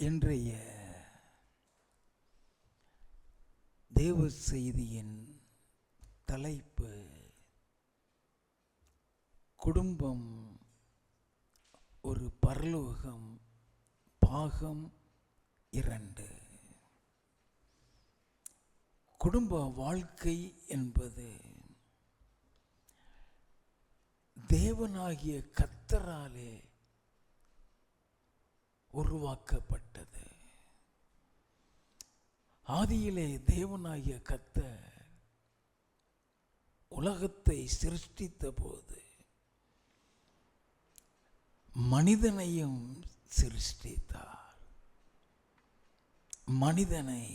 இன்றைய தேவ செய்தியின் தலைப்பு குடும்பம் ஒரு பரலோகம் பாகம் 2. குடும்ப வாழ்க்கை என்பது தேவனாகிய கர்த்தராலே உருவாக்கப்பட்டது. ஆதியிலே தேவனாகிய கர்த்தர் உலகத்தை சிருஷ்டித்த போது மனிதனையும் சிருஷ்டித்தார். மனிதனை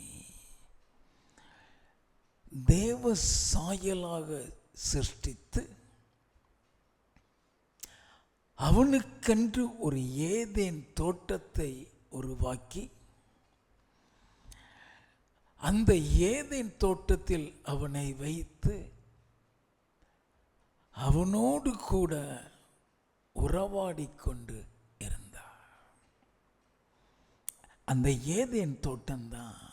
தேவ சாயலாக சிருஷ்டித்து அவனுக்கென்று ஒரு ஏதேன் தோட்டத்தை உருவாக்கி அந்த ஏதேன் தோட்டத்தில் அவனை வைத்து அவனோடு கூட உறவாடிக்கொண்டு இருந்தார். அந்த ஏதேன் தோட்டம்தான்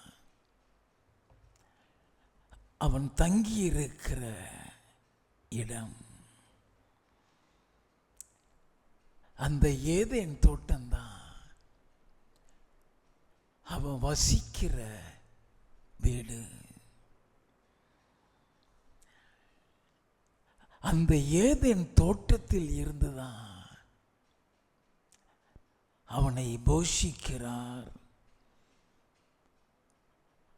அவன் தங்கியிருக்கிற இடம். அந்த ஏதேன் தோட்டம்தான் அவன் வசிக்கிற வீடு. அந்த ஏதேன் தோட்டத்தில் இருந்துதான் அவனை போஷிக்கிறார்,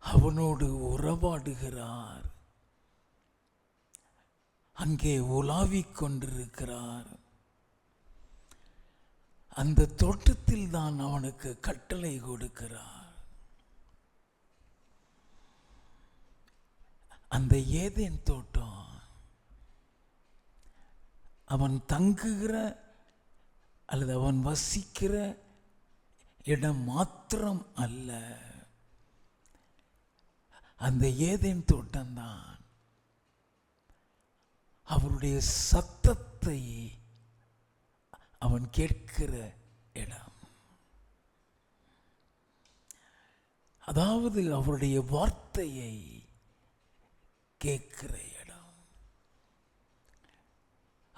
அவனோடு உறவாடுகிறார், அங்கே உலாவிக் கொண்டிருக்கிறார். அந்த தோட்டத்தில் தான் அவனுக்கு கட்டளை கொடுக்கிறார். அந்த ஏதேன் தோட்டம் அவன் தங்குகிற அல்லது அவன் வசிக்கிற இடம் மாத்திரம் அல்ல. அந்த ஏதேன் தோட்டம்தான் அவருடைய சத்தத்தை அவன் கேட்கிற இடம். அதாவது அவருடைய வார்த்தையை கேட்கிற இடம்.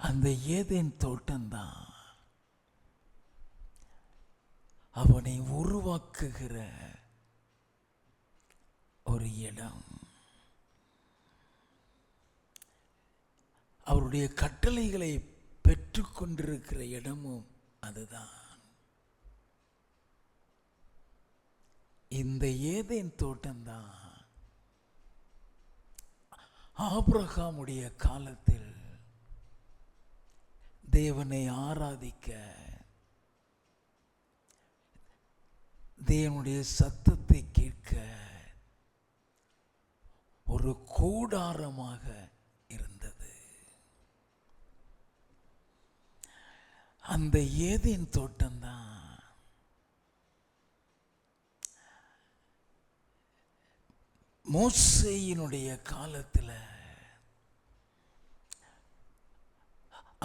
அந்த ஏதேன் தோட்டம்தான் அவனை உருவாக்குகிற ஒரு இடம். அவருடைய கட்டளைகளை பெற்றுக்கொண்டிருக்கிற இடமும் அதுதான். இந்த ஏதேன் தோட்டம்தான் ஆபிரகாமுடைய காலத்தில் தேவனை ஆராதிக்க, தேவனுடைய சத்தத்தை கேட்க ஒரு கூடாரமாக இருந்தது. அந்த ஏதேன் தோட்டம்தான் மோசேயினுடைய காலத்தில்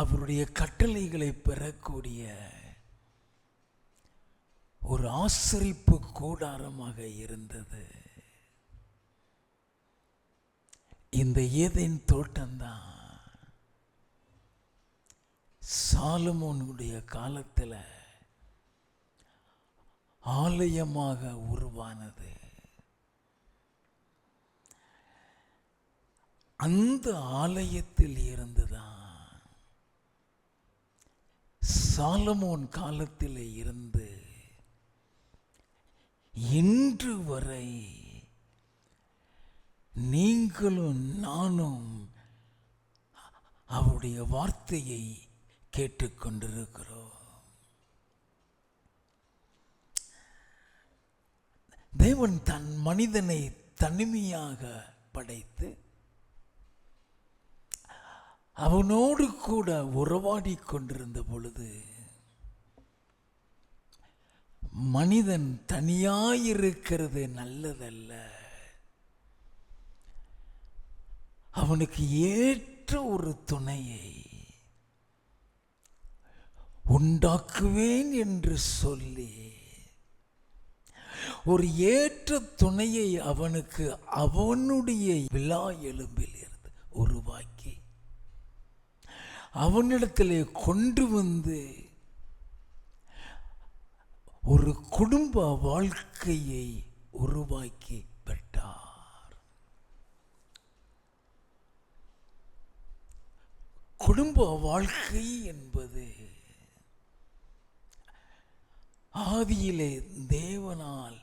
அவருடைய கட்டளைகளை பெறக்கூடிய ஒரு ஆசரிப்பு கூடாரமாக இருந்தது. இந்த ஏதேன் தோட்டம்தான் சாலமோனுடைய காலத்தில் ஆலயமாக உருவானது. அந்த ஆலயத்தில் இருந்துதான் சாலமோன் காலத்தில் இருந்து இன்று வரை நீங்களும் நானும் அவருடைய வார்த்தையை கேட்டுக்கொண்டிருக்கிறோம். தேவன் தன் மனிதனை தனிமையாக படைத்து அவனோடு கூட உறவாடி கொண்டிருந்த பொழுது மனிதன் தனியாயிருக்கிறது நல்லதல்ல, அவனுக்கு ஏற்ற ஒரு துணையை உண்டாக்குவேன் என்று சொல்லி ஒரு ஏற்ற துணையை அவனுக்கு அவனுடைய விலா எலும்பில் இருந்து உருவாக்கி அவனிடத்திலே கொண்டு வந்து ஒரு குடும்ப வாழ்க்கையை உருவாக்கி பெற்றார். குடும்ப வாழ்க்கை என்பது ஆதியிலே தேவனால்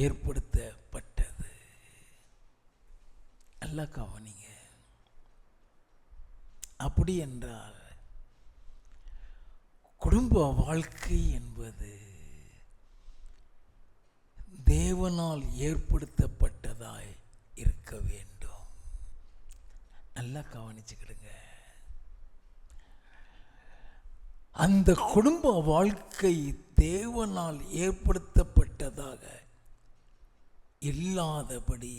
ஏற்படுத்தப்பட்டது. நல்லா கவனிங்க. அப்படி என்றால் குடும்ப வாழ்க்கை என்பது தேவனால் ஏற்படுத்தப்பட்டதாய் இருக்க வேண்டும். நல்லா கவனிச்சுக்கிடுங்க. அந்த குடும்ப வாழ்க்கை தேவனால் ஏற்படுத்தப்பட்டதாக இல்லாதபடி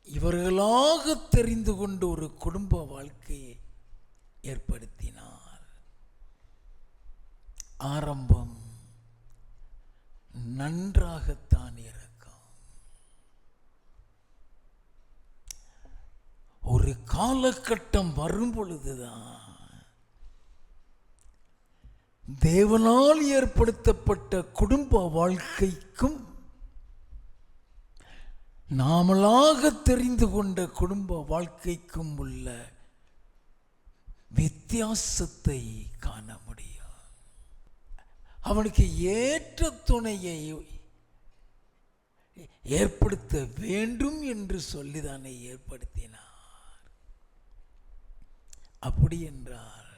இவர்களாக தெரிந்து கொண்டு ஒரு குடும்ப வாழ்க்கையை ஏற்படுத்தினார். ஆரம்பம் நன்றாகத்தான் இருக்கும். ஒரு காலகட்டம் வரும் பொழுதுதான் தேவனால் ஏற்படுத்தப்பட்ட குடும்ப வாழ்க்கைக்கும் நாமளாக தெரிந்து கொண்ட குடும்ப வாழ்க்கைக்கும் உள்ள வித்தியாசத்தை காண முடியும். அவனுக்கு ஏற்ற துணையை ஏற்படுத்த வேண்டும் என்று சொல்லிதானே ஏற்படுத்தினார். அப்படி என்றால்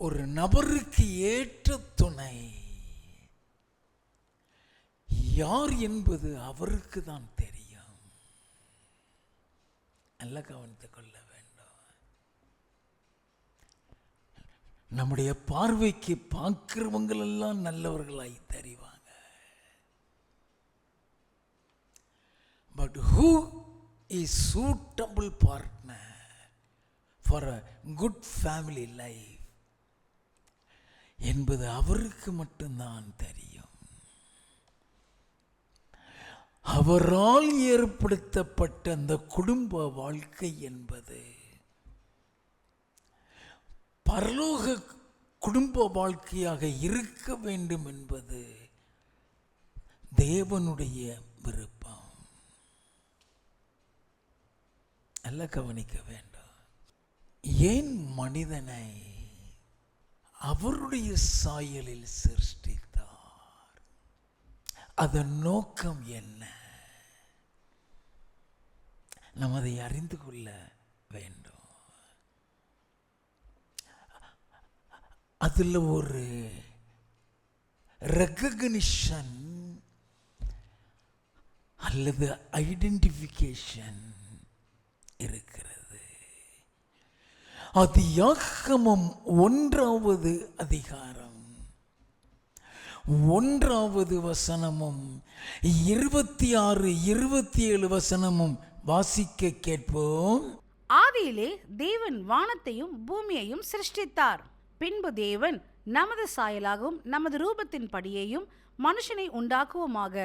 ஒரு நபருக்கு ஏற்ற துணை யார் என்பது அவருக்கு தான் தெரியும். நல்லா கவனித்துக் கொள்ள வேண்டும். நம்முடைய பார்வைக்கு பார்க்கிறவங்கள் எல்லாம் நல்லவர்களாய் தெரிவாங்க. But who is suitable partner for a good family life என்பது அவருக்கு மட்டும்தான் தெரியும். அவரால் ஏற்படுத்தப்பட்ட அந்த குடும்ப வாழ்க்கை என்பது பரலோக குடும்ப வாழ்க்கையாக இருக்க வேண்டும் என்பது தேவனுடைய விருப்பம். நல்லா கவனிக்க வேண்டும். ஏன் மனிதனை அவருடைய சாயலில் சிருஷ்டித்தார்? அதன் நோக்கம் என்ன? நாம் அதை அறிந்து கொள்ள வேண்டும். அதில் ஒரு ரெகக்னிஷன் அல்லது ஐடென்டிஃபிகேஷன் இருக்கிறது. ஆதியாகமம் 1வது அதிகாரம் 1வது வசனமும் 26, 27 வசனமும் வாசிக்க கேட்போம். ஆதியிலே தேவன் வானத்தையும் பூமியையும் சிருஷ்டித்தார். பின்பு தேவன் நமது சாயலாகவும் நமது ரூபத்தின் படியையும் மனுஷனை உண்டாக்குவோமாக,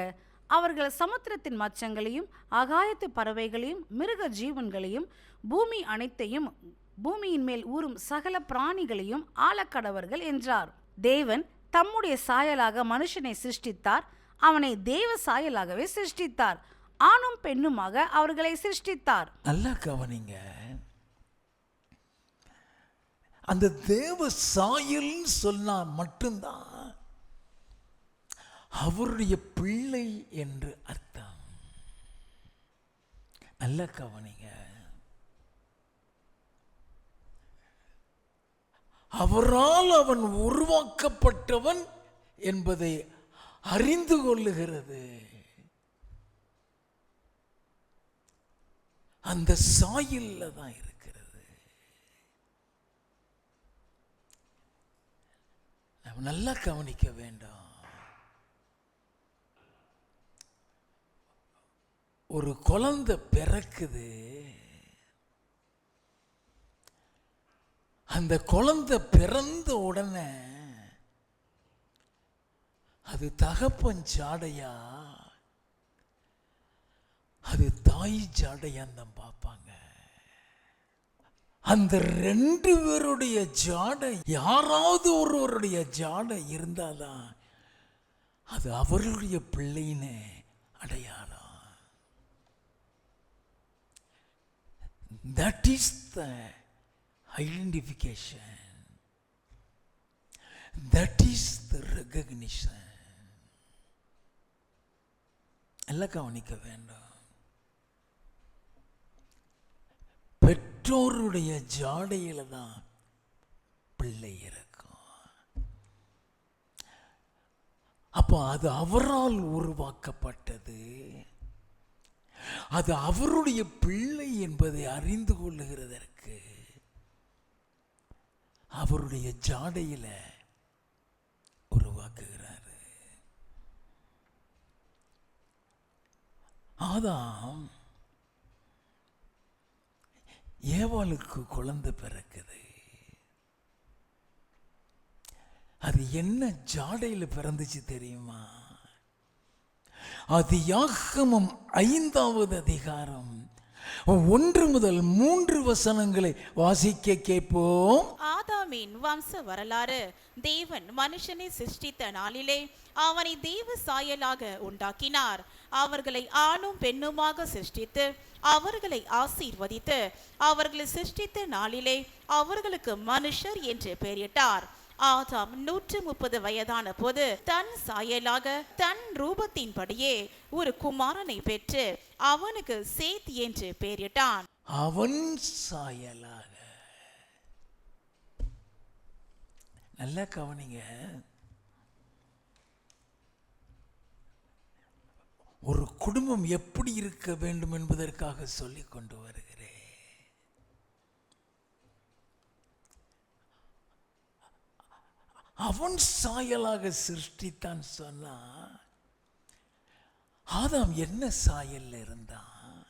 அவர்கள் சமுத்திரத்தின் மச்சங்களையும் ஆகாயத்து பறவைகளையும் மிருக ஜீவன்களையும் பூமி அனைத்தையும் பூமியின் மேல் ஊறும் சகல பிராணிகளையும் ஆளக்கடவர்கள் என்றார். தேவன் தம்முடைய சாயலாக மனுஷனை சிருஷ்டித்தார். அவனை தேவ சாயலாகவே சிருஷ்டித்தார். ஆணும் பெண்ணுமாக அவர்களை சிருஷ்டித்தார். நல்லா கவனிங்க. அந்த தேவ சாயல் சொன்னா மட்டும்தான் அவருடைய பிள்ளை என்று அர்த்தம். நல்லா கவனிங்க. அவரால் அவன் உருவாக்கப்பட்டவன் என்பதை அறிந்து கொள்ளுகிறது. அந்த சாயல்ல தான் இருக்கிறது. நம்ம நல்லா கவனிக்க வேண்டும். ஒரு குழந்தை பிறக்குது. அந்த குழந்தை பிறந்த உடனே அது தகப்பன் ஜாடையா அது தாய் ஜாடையான்னு தான் பார்ப்பாங்க. அந்த ரெண்டு பேருடைய ஜாடை யாராவது ஒருவருடைய ஜாடை இருந்தாதான் அது அவர்களுடைய பிள்ளைன்னு அடையாளம். That is the identification. That is the recognition. எல்லாம் கவனிக்க வேண்டும். பெற்றோருடைய ஜாடையில தான் பிள்ளை இருக்கும். அப்போ அது அவரால் உருவாக்கப்பட்டது. அது அவருடைய பிள்ளை என்பதை அறிந்து கொள்ளுகிறதற்கு அவருடைய ஜாடையில உருவாக்குகிறாரு. ஆதாம் ஏவாளுக்கு குழந்தை பிறக்குது. அது என்ன ஜாடையில பிறந்துச்சு தெரியுமா? ஆதியாகமம் 5வது அதிகாரம் 1 முதல் 3 வசனங்களை வாசிக்க கேட்போம். ஆதாமின் வம்ச வரலாறு. தேவன் மனுஷனை சிருஷ்டித்த நாளிலே அவனை தேவ சாயலாக உண்டாக்கினார். அவர்களை ஆணும் பெண்ணுமாக சிருஷ்டித்து அவர்களை ஆசீர்வதித்து அவர்களை சிருஷ்டித்த நாளிலே அவர்களுக்கு மனுஷர் என்று பெயரிட்டார். ஆதாம் 130 வயதான போது தன் சாயலாக தன் ரூபத்தின்படியே ஒரு குமாரனை பெற்று அவனுக்கு சேத் என்று பெயரிட்டான். அவன் சாயலாக. நல்லா கவனிங்க. ஒரு குடும்பம் எப்படி இருக்க வேண்டும் என்பதற்காக சொல்லிக் கொண்டு வருகிறேன். அவன் சாயலாக சிருஷ்டித்தான் சொன்னா ஆதாம் என்ன சாயல்ல இருந்தான்?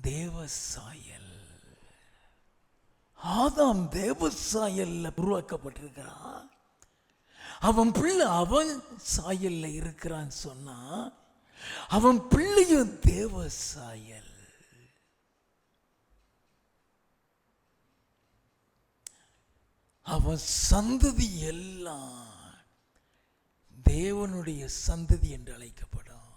தேவ சாயல். ஆதாம் தேவ சாயல்ல உருவாக்கப்பட்டிருக்கிறான். அவன் பிள்ளை அவன் சாயல்ல இருக்கிறான் சொன்னா அவன் பிள்ளையும் தேவ சாயல். அவன் சந்ததி எல்லாம் தேவனுடைய சந்ததி என்று அழைக்கப்படும்.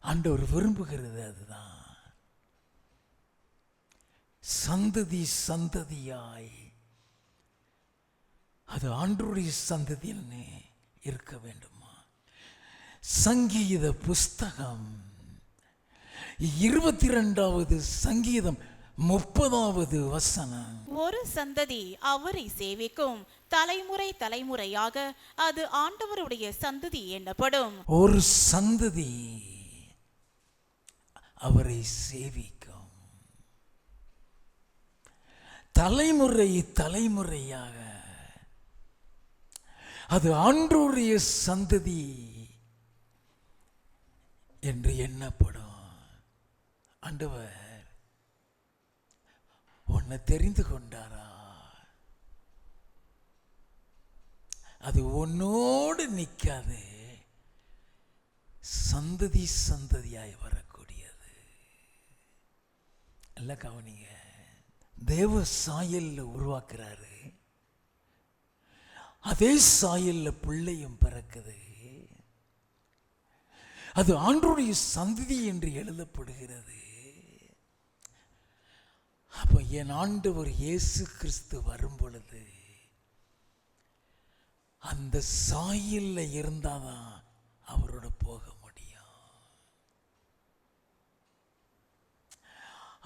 ஆண்டவர் விரும்புகிறது அதுதான். சந்ததி சந்ததியாய் அது ஆண்டவருடைய சந்ததின்னு இருக்க வேண்டுமா? சங்கீத புஸ்தகம் 22வது சங்கீதம் 30வது வசனம். ஒரு சந்ததி அவரை சேவிக்கும், தலைமுறை தலைமுறையாக அது ஆண்டவருடைய சந்ததி என்னப்படும். ஒரு சந்ததி அவரை சேவிக்கும், தலைமுறை தலைமுறையாக அது ஆண்டவருடைய சந்ததி என்று எண்ணப்படும். ஆண்டவர் உன்னை தெரிந்து கொண்டாரா? அது உன்னோடு நிற்காது, சந்ததி சந்ததியாய் வரக்கூடியது. எல்லாம் கவனிங்க. தேவ சாயல்ல உருவாக்குறாரு, அதே சாயல்ல பிள்ளையும் பிறக்குது. அது ஆண்டவருடைய சந்ததி என்று எழுதப்படுகிறது. அப்ப என் ஆண்டவர் இயேசு கிறிஸ்து வரும் பொழுது அந்த சாயல்ல இருந்தாதான் அவரோட போக முடியும்.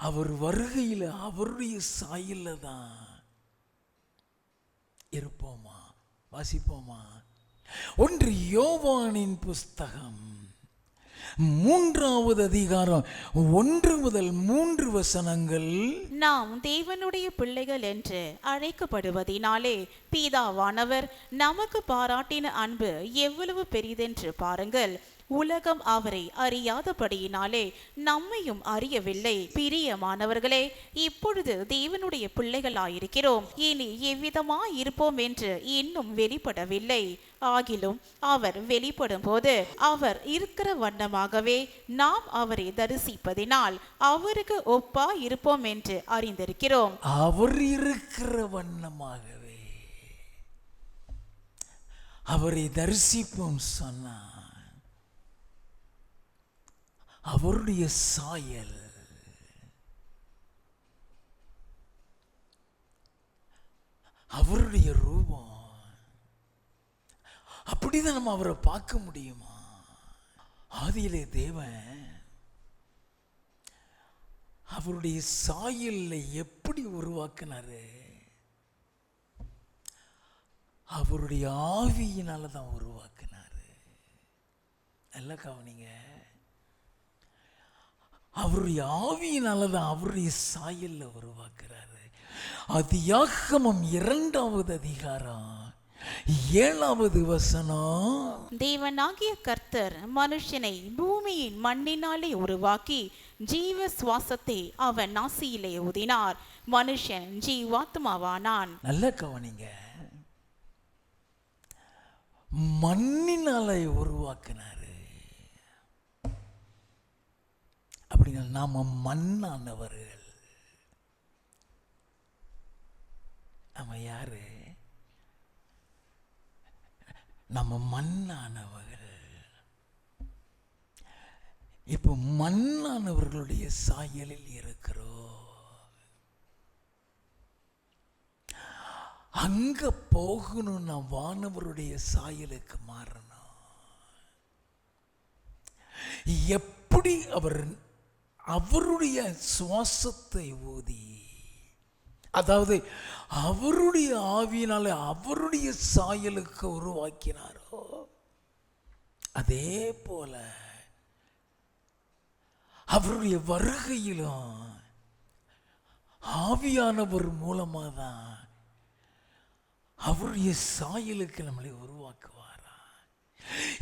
அவர் வருகையில் அவருடைய சாயல்ல தான் இருப்போமா? வாசிப்போமா? 1 யோவானின் புஸ்தகம் 3வது அதிகாரம் 1 முதல் 3 வசனங்கள். நாம் தேவனுடைய பிள்ளைகள் என்று அழைக்கப்படுவதினாலே பிதாவானவர் நமக்கு பாராட்டின அன்பு எவ்வளவு பெரிதென்று பாருங்கள். உலகம் அவரை அறியாதபடியினாலே நம்மையும் அறியவில்லை. பிரியமானவர்களே, இப்பொழுது தேவனுடைய பிள்ளைகளாயிருக்கிறோம். இனி எவ்விதமாய் இருப்போம் என்று இன்னும் வெளிப்படவில்லை. ஆகிலும் அவர் வெளிப்படும் போது அவர் இருக்கிற வண்ணமாகவே நாம் அவரை தரிசிப்பதினால் அவருக்கு ஒப்பா இருப்போம் என்று அறிந்திருக்கிறோம். அவர் இருக்கிற வண்ணமாகவே அவரை தரிசிப்போம் சொன்னா அவருடைய சாயல், அவருடைய ரூபம், அப்படிதான் நம்ம அவரை பார்க்க முடியுமா? ஆதியிலே தேவன் அவருடைய சாயல்ல எப்படி உருவாக்குனாரு? அவருடைய ஆவியினால தான் உருவாக்குனாரு. நல்லா கவனிங்க. அவருடைய ஆவியினால தான் அவருடைய சாயல்ல உருவாக்குறாரு. ஆதியாகமம் 2வது அதிகாரம் 7வது வசனம். தேவனாகிய கர்த்தர் மனுஷனை பூமியின் மண்ணினாலே உருவாக்கி ஜீவ சுவாசத்தை அவன் நாசியிலே ஊதினார். மனுஷன் ஜீவாத்மாவானான். நல்ல கவனிங்க. மண்ணினாலே உருவாக்கினாரு. அப்படின்னா நாம மண்ணானவர்கள். நம்ம யாரு? நம்ம மண்ணானவர்கள். இப்போ மண்ணானவர்களுடைய சாயலில் இருக்கிறோம். அங்க போகணும்னா வானவருடைய சாயலுக்கு மாறணும். எப்படி அவர் அவருடைய சுவாசத்தை ஊதி, அதாவது அவருடைய ஆவியினால அவருடைய சாயலுக்கு உருவாக்கினாரோ அதே போல அவருடைய வருகையிலும் ஆவியானவர் மூலமா தான் அவருடைய சாயலுக்கு நம்மளை உருவாக்குவாரா.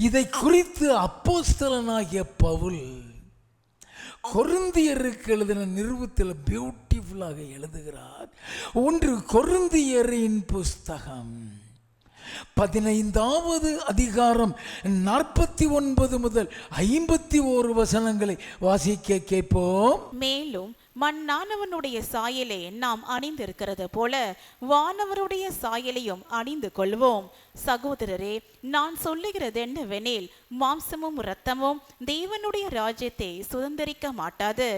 இதை குறித்து அப்போஸ்தலனாகிய பவுல் கொரிந்தியருக்கு எழுதின நிருபத்தில் பியூட்டிஃபுல்லாக எழுதுகிறார். 1 கொரிந்தியரின் புஸ்தகம் 15வது அதிகாரம் 49 முதல் 51 வசனங்களை வாசிக்க கேட்போம். மேலும் மண்ணானவனுடைய சாயலை நாம் அணிந்திருக்கிறது போல வானவருடைய சாயலையும் அணிந்து கொள்வோம். சகோதரரே, நான் சொல்லுகிறது என்னவெனில், மாம்சமும் இரத்தமும் தேவனுடைய ராஜ்யத்தை சுதந்தரிக்க மாட்டாது.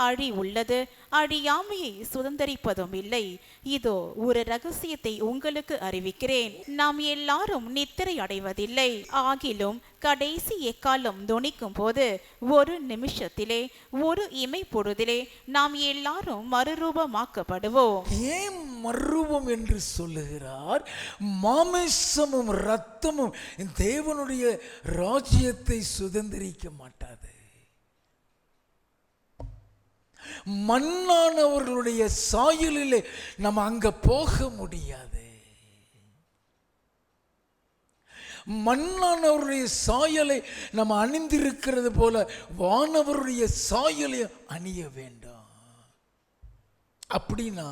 அழி உள்ளது, அழியாமையை சுதந்தரிப்பதும் இல்லை. இதோ ஒரு ரகசியத்தை உங்களுக்கு அறிவிக்கிறேன். நாம் எல்லாரும் நித்திரை அடைவதில்லை. ஆகிலும் கடைசி எக்காலம் தொனிக்கும் போது ஒரு நிமிஷத்திலே, ஒரு இமை பொழுதிலே நாம் எல்லாரும் மறுரூபமாக்கப்படுவோம். ஏன் மறுரூபம் என்று சொல்லுகிறார்? மாமிசமும் இரத்தமும் தேவனுடைய ராஜ்யத்தை சுதந்திரிக்க மாட்டாது. மண்ணானவர்களுடைய சாயலிலே நம்ம அங்க போக முடியாது. மண்ணானவருடைய சாயலை நம்ம அணிந்திருக்கிறது போல வானவருடைய சாயலை அணிய வேண்டாம். அப்படின்னா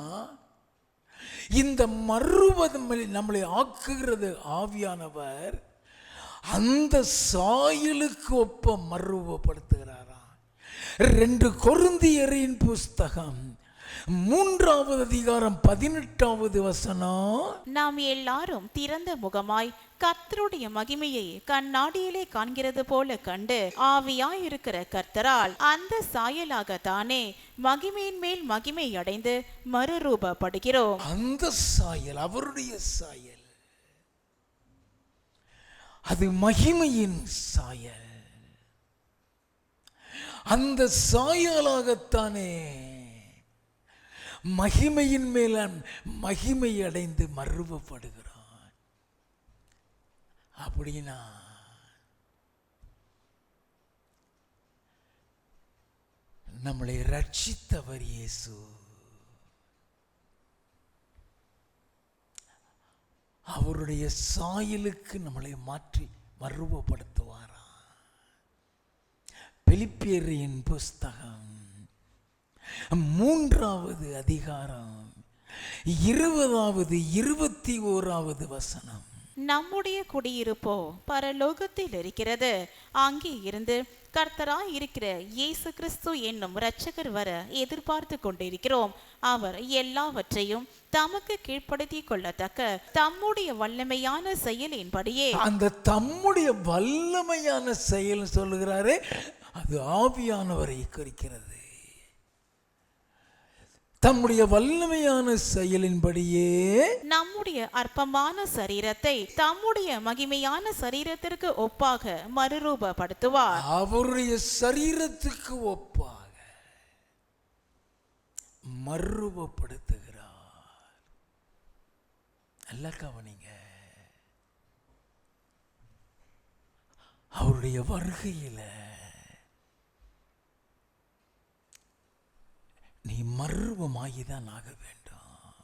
இந்த மறுரூபம் நம்மளை ஆக்குகிறது ஆவியானவர். அந்த சாயலுக்கு ஒப்ப மறுரூபப்படுத்துகிறாராம். 2 கொரிந்தியரின் புஸ்தகம் 3வது அதிகாரம் 18வது வசனம். நாம் எல்லாரும் திறந்த முகமாய் கர்த்தருடைய மகிமையை கண்ணாடியிலே காண்கிறது போல கண்டு ஆவியாயிருக்கிற கர்த்தரால் அந்த சாயலாகத்தானே மகிமையின் மேல் மகிமை அடைந்து மறுரூபப்படுகிறோம். அந்த சாயல் அவருடைய சாயல், அது மகிமையின் சாயல். அந்த சாயலாகத்தானே மகிமையின் மேல மகிமை அடைந்து மறுரூபப்படுகிறான். அப்படின்னா நம்மளை ரட்சித்தவர் இயேசு. அவருடைய சாயலுக்கு நம்மளை மாற்றி மறுரூபப்படுத்துவாரா. பிலிப்பியரின் புஸ்தகம் 3வது அதிகாரம் 20வது 21வது வசனம். நம்முடைய குடியிருப்போ பரலோகத்தில் இருக்கிறது. அங்கே இருந்து கர்த்தராய் இருக்கிற இயேசு கிறிஸ்து என்னும் இரட்சகர் வர எதிர்பார்த்து கொண்டிருக்கிறோம். அவர் எல்லாவற்றையும் தமக்கு கீழ்ப்படுத்திக் கொள்ளத்தக்க தம்முடைய வல்லமையான செயலின்படியே. அந்த தம்முடைய வல்லமையான செயல் சொல்லுகிறாரே, அது ஆவியானவரை குறிக்கிறது. தம்முடைய வல்லமையான செயலின்படியே நம்முடைய அற்பமான சரீரத்தை தம்முடைய மகிமையான சரீரத்திற்கு ஒப்பாக மறுரூபப்படுத்துவார். அவருடைய சரீரத்துக்கு ஒப்பாக மறுரூபப்படுத்துகிறார். நல்ல கவனிங்க. அவருடைய வருகையில நீ மறுரூபமாகிதான் ஆக வேண்டும்.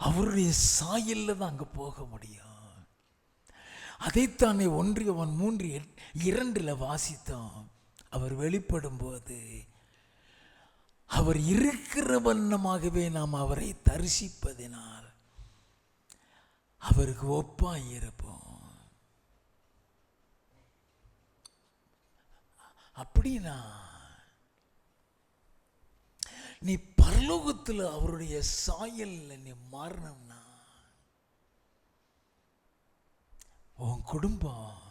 அவருடைய சாயல்ல தான் அங்க போக முடியும். அதைத்தானே 1 யோவான் 3:2 வாசித்தோம். அவர் வெளிப்படும் போது அவர் இருக்கிற வண்ணமாகவே நாம் அவரை தரிசிப்பதினால் அவருக்கு ஒப்பாய் இருப்போம். அப்படின்னா நீ பரலோகத்தில் அவருடைய சாயல்ல நீ மாறணும்னா உன் குடும்பம்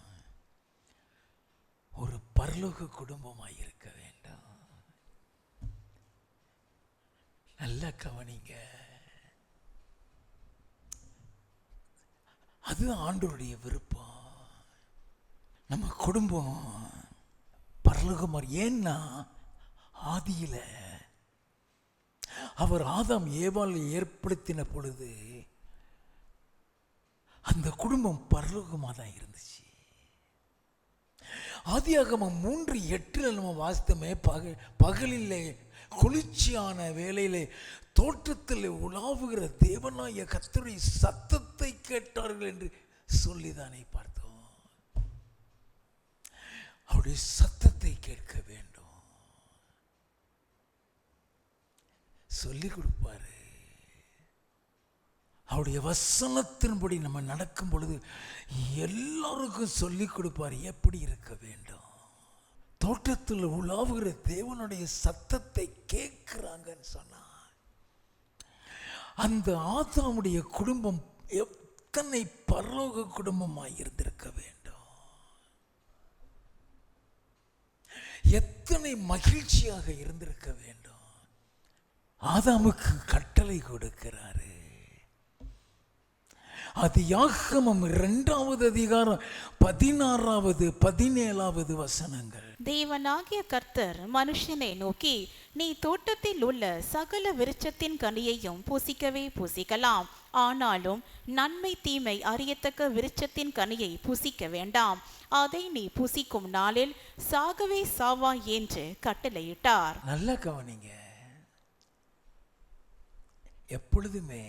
ஒரு பரலோக குடும்பமாய் இருக்க வேண்டும். நல்லா கவனிங்க. அது ஆண்டவருடைய விருப்பம். நம்ம குடும்பம் பரலோகமார். ஏன்னா ஆதியில அவர் ஆதாம் ஏவாள் ஏற்படுத்தின பொழுது அந்த குடும்பம் பரலோகமாக தான் இருந்துச்சு. ஆதியாகமம் 3:8 நம்ம வாசித்தமே, பகலிலே குளிர்ச்சியான வேளையிலே தோட்டத்தில் உலாவுகிற தேவனாய கர்த்தருடைய சத்தத்தை கேட்டார்கள் என்று சொல்லிதானே பார்த்தோம். அவருடைய சத்தத்தை கேட்க வேண்டும். சொல்லிக் கொடுப்பாரு. அவருடைய வசனத்தின்படி நம்ம நடக்கும் பொழுது எல்லாருக்கும் சொல்லிக் கொடுப்பாரு எப்படி இருக்க வேண்டும். தோட்டத்தில் உலாவுகிற தேவனுடைய சத்தத்தை கேட்கிறாங்கன்னு சொன்னா அந்த ஆதாமுடைய குடும்பம் எத்தனை பரலோக குடும்பமாய் இருந்திருக்க வேண்டும். எத்தனை மகிழ்ச்சியாக இருந்திருக்க வேண்டும். ஆதாமுக்கு கட்டளை கொடுக்கிறாரு. ஆதியாகமம் 2வது அதிகாரம் 16வது 17வது வசனங்கள். தேவனாகிய கர்த்தர் மனுஷனை நோக்கி, நீ தோட்டத்தில் உள்ள சகல விருட்சத்தின் கனியையும் புசிக்கவே புசிக்கலாம், ஆனாலும் நன்மை தீமை அறியத்தக்க விருட்சத்தின் கனியை புசிக்க வேண்டாம், அதை நீ புசிக்கும் நாளில் சாகவே சாவாய் என்று கட்டளையிட்டார். நல்ல கவனிங்க. எப்பொழுதுமே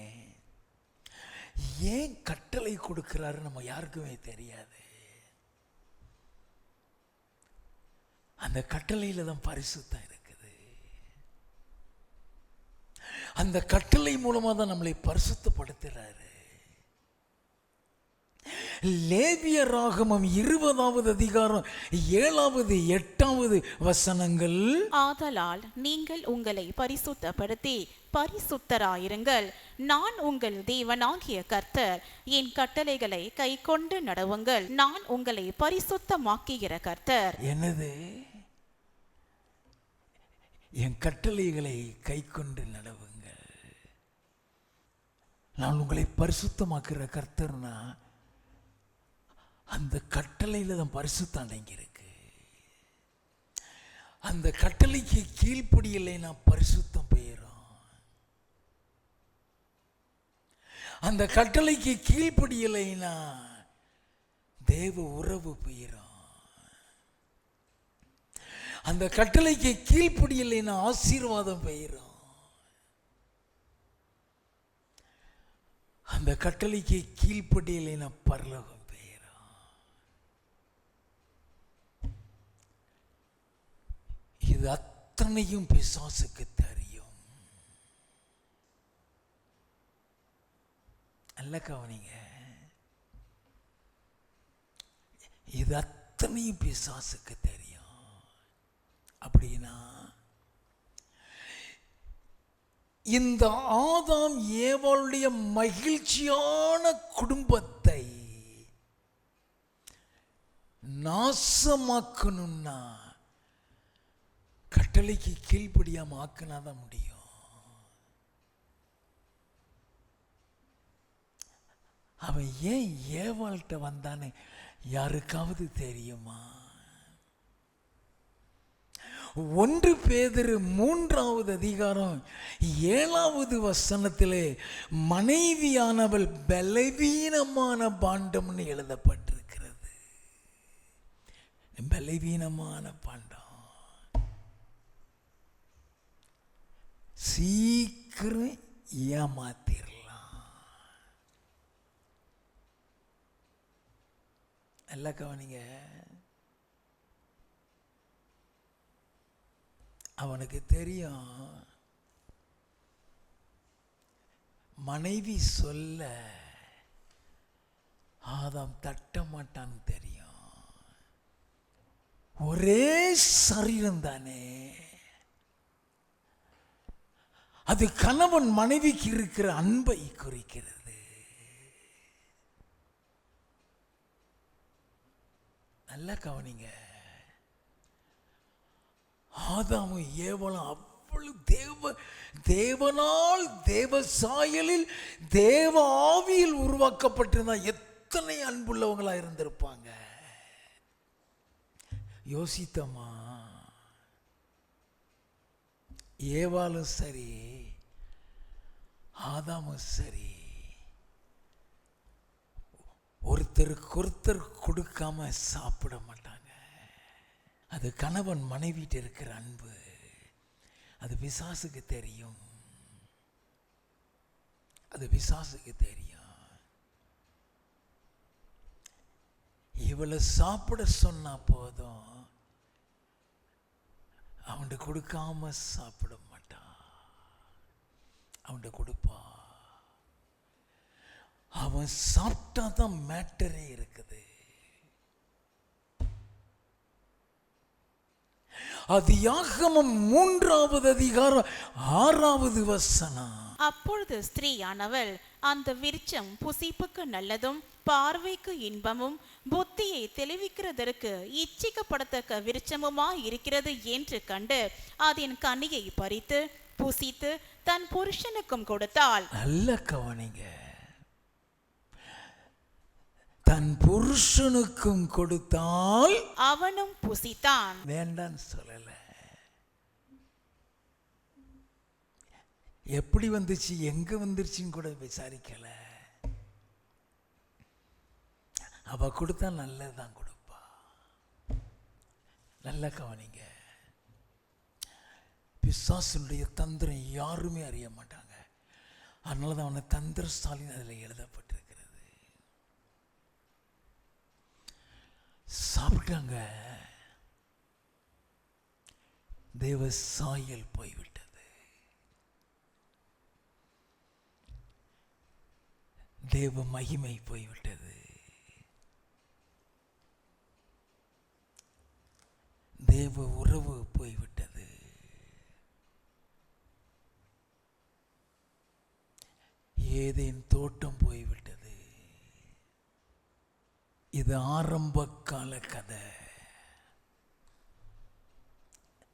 ஏன் கட்டளை கொடுக்கிறாரு நம்ம யாருக்குமே தெரியாது. அந்த கட்டளையில தான் பரிசுத்தம் இருக்குது. அந்த கட்டளை மூலமா தான் நம்மளை பரிசுத்தப்படுத்துறாரு. லேவியராகமம் 20வது அதிகாரம் 7வது 8வது வசனங்கள். ஆதலால் நீங்கள் உங்களை பரிசுத்தப்படுத்தி பரிசுத்தராயிருங்கள், நான் உங்கள் தேவனாகிய கர்த்தர், என் கட்டளைகளை கை கொண்டு நடவுங்கள், நான் உங்களை பரிசுத்தமாக்குகிற கர்த்தர். என்னது? என் கட்டளைகளை கை கொண்டு நடவுங்கள், நான் உங்களை பரிசுத்தமாக்குற கர்த்தர்னா அந்த கட்டளையில தான் பரிசுத்தம் அடங்கி இருக்கு. அந்த கட்டளைக்கு கீழ்ப்படியலைன்னா பரிசுத்தம் போயிடும். அந்த கட்டளைக்கு கீழ்ப்படியலைன்னா தேவ உறவு போயிடும். அந்த கட்டளைக்கு கீழ்ப்படியலைன்னா ஆசீர்வாதம் போயிடும். அந்த கட்டளைக்கு கீழ்ப்படியலைன்னா பரலோகம் போயிடும். இது அத்தனையும் பிசாசுக்கு தெரியும். நல்ல கவனிங்க, இது அத்தனையும் பிசாசுக்கு தெரியும். அப்படின்னா இந்த ஆதாம் ஏவாளுடைய மகிழ்ச்சியான குடும்பத்தை நாசமாக்கணும்னா கட்டளைக்கு கீழ்ப்படியாம ஆக்கினாதான் முடியும். அவன் ஏன் ஏவாள்கிட்ட வந்தான்னு யாருக்காவது தெரியுமா? 1 பேதுரு 3வது அதிகாரம் 7வது வசனத்திலே மனைவியானவள் பலவீனமான பாண்டம்னு எழுதப்பட்டிருக்கிறது. பலவீனமான பாண்டம், சீக்கிரம் ஏமாத்திரலாம். நல்லா கவனிங்க, அவனுக்கு தெரியும் மனைவி சொல்ல ஆதாம் தட்ட மாட்டான்னு தெரியும். ஒரே சரீரம் தானே, அது கணவன் மனைவிக்கு இருக்கிற அன்பை குறிக்கிறது. நல்லா கவனிங்க, ஆதாமும் ஏவாளும் அவ்வளவு தேவனால் தேவ சாயலில் தேவ ஆவியில் உருவாக்கப்பட்டிருந்தா எத்தனை அன்புள்ளவங்களா இருந்திருப்பாங்க. யோசித்தமா? ஏவாளும் சரி ஆதாமும் சரி ஒருத்தருக்கு ஒருத்தர் கொடுக்காம சாப்பிட மாட்டாங்க. அது கணவன் மனைவிட்டு இருக்கிற அன்பு. அது பிசாசுக்கு தெரியும், அது பிசாசுக்கு தெரியும். இவளை சாப்பிட சொன்னா போதும், அவன்கிட்ட கொடுக்காம சாப்பிட மாட்டான், அவன்கிட்ட கொடுப்பா. அவன் சாப்பிட்டா தான் மேட்டரே இருக்குது. ஆதியாகமம் 3வது அதிகாரம் 6வது வசனம். அப்பொழுது ஸ்திரீயானவள் அந்த விருட்சம் புசிப்புக்கு நல்லதும் பார்வைக்கு இன்பமும் புத்தியை தெளிவிக்கிறதற்கு இச்சிக்கப்படத்தக்க விருட்சமுமா இருக்கிறது என்று கண்டு அதன் கனியை பறித்து புசித்து தன் புருஷனுக்கும் கொடுத்தாள். நல்ல கவனிங்க, தன் புருஷனுக்கும் கொடுத்தால் அவனும் புசித்தான். வேண்டான்னு சொல்லல. எப்படி வந்துச்சு, எங்க வந்துருச்சுன்னு கூட விசாரிக்கல. அவ கொடுத்தா நல்லதான் கொடுப்பா. நல்ல கவனிங்க, பிசாசுடைய தந்திரம் யாருமே அறிய மாட்டாங்க. அதனாலதான் அவனை தந்திரசாலின்னு அதில் எழுதப்பட்டிருக்கிறது. சாப்பிட்டாங்க, தேவ சாயல் போய்விட்டது. தேவ மகிமை போய்விட்டது. தேவ உறவு போய்விட்டது. ஏதேன் தோட்டம் போய்விட்டது. இது ஆரம்ப கால கதை.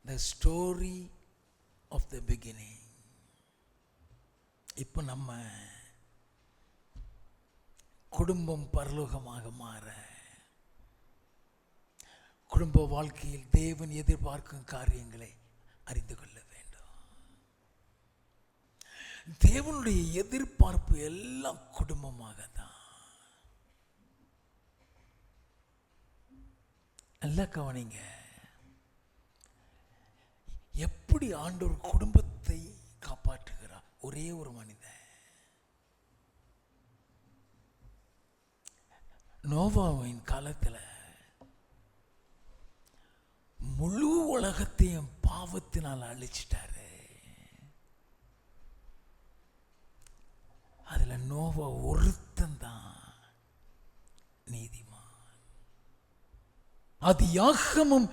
The story of the beginning. இப்போ நம்ம குடும்பம் பரலோகமாக மாற, குடும்ப வாழ்க்கையில் தேவன் எதிர்பார்க்கும் காரியங்களை அறிந்து கொள்ள வேண்டும். தேவனுடைய எதிர்பார்ப்பு எல்லாம் குடும்பமாக தான். நல்லா கவனிங்க, எப்படி ஆண்டவர் குடும்பத்தை காப்பாற்றுகிறார். ஒரே ஒரு மனிதன், நோவாவின் காலத்தில் முழு உலகத்தையும் பாவ பாவத்தினால் அழிச்சிட்டாரு. அதுல நோவா ஒருத்தந்தான் நீதிமான். ஆதியாகமம்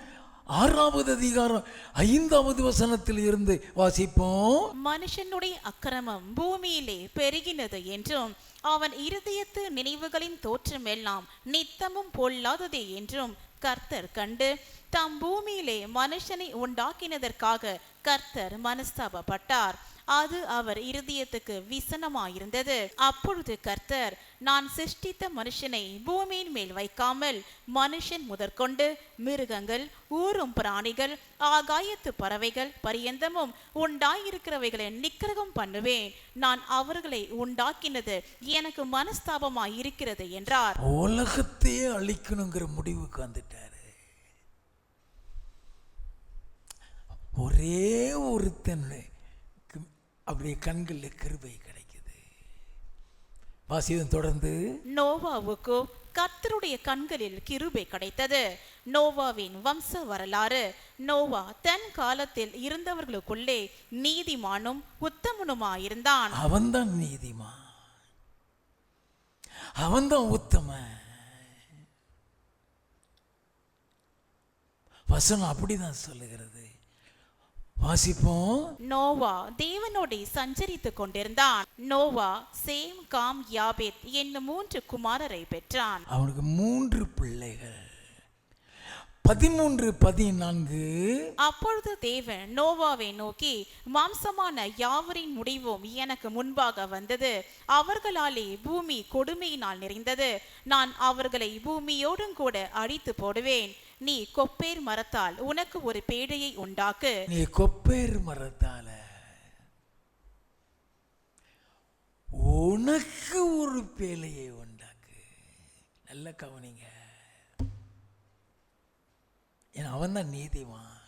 6வது அதிகாரம் 5வது வசனத்தில் இருந்து வாசிப்போம். மனுஷனுடைய அக்கிரமம் பூமியிலே பெருகினது என்றும் அவன் இருதயத்து நினைவுகளின் தோற்றம் எல்லாம் நித்தமும் பொல்லாததே என்றும் கர்த்தர் கண்டு தாம் பூமியிலே மனுஷனை உண்டாக்கினதற்காக கர்த்தர் மனஸ்தாபப்பட்டார். அது அவர் இருதயத்துக்கு விசனமாயிருந்தது. அப்பொழுது கர்த்தர், நான் சிருஷ்டித்த மனுஷனை பூமியின் மேல் வைக்காமல் மனுஷன் முதற்கொண்டு மிருகங்கள், ஊரும் பிராணிகள், ஆகாயத்து பறவைகள் பரியந்தமும் உண்டாயிருக்கிறவைகளை நிக்கிரகம் பண்ணுவேன். நான் அவர்களை உண்டாக்கினது எனக்கு மனஸ்தாபமாய் இருக்கிறது என்றார். உலகத்தையே அழிக்கணுங்கிற முடிவுக்கு வந்துட்டாரு. ஒரே ஒருத்தன் அப்படியே கண்களில் கிருபை கிடைக்குது. வாசியம் தொடர்ந்து. நோவாவுக்கு கர்த்தருடைய கண்களில் கிருபை கிடைத்தது. நோவாவின் வம்ச வரலாறு. நோவா தன் காலத்தில் இருந்தவர்களுக்குள்ளே நீதிமானும் உத்தமனுமாயிருந்தான். அவன்தான் நீதிமான், அவன்தான் உத்தமன். வசனம் அப்படிதான் சொல்லுகிறது. வாசிப்போம். நோவா தேவனோடு சஞ்சரித்துக் கொண்டிருந்தான். நோவா சேம், காம், யாபேத் என்னும் 3 குமாரரை பெற்றான். அவனுக்கு 3 பிள்ளைகள். 13, 14. அப்பொழுது தேவன் நோவாவை நோக்கி, மாம்சமான யாவரின் முடிவும் எனக்கு முன்பாக வந்தது. அவர்களாலே பூமி கொடுமையினால் நிறைந்தது. நான் அவர்களை பூமியோடும் கூட அழித்து போடுவேன். நீ கொப்பேர் மரத்தால் உனக்கு ஒரு பேடையை உண்டாக்கு. நீ கொப்பேர் மரத்தால உனக்கு ஒரு பேழையை உண்டாக்கு. நல்ல கவனிங்க. ஏன்னா அவன் தான் நீதிவான்.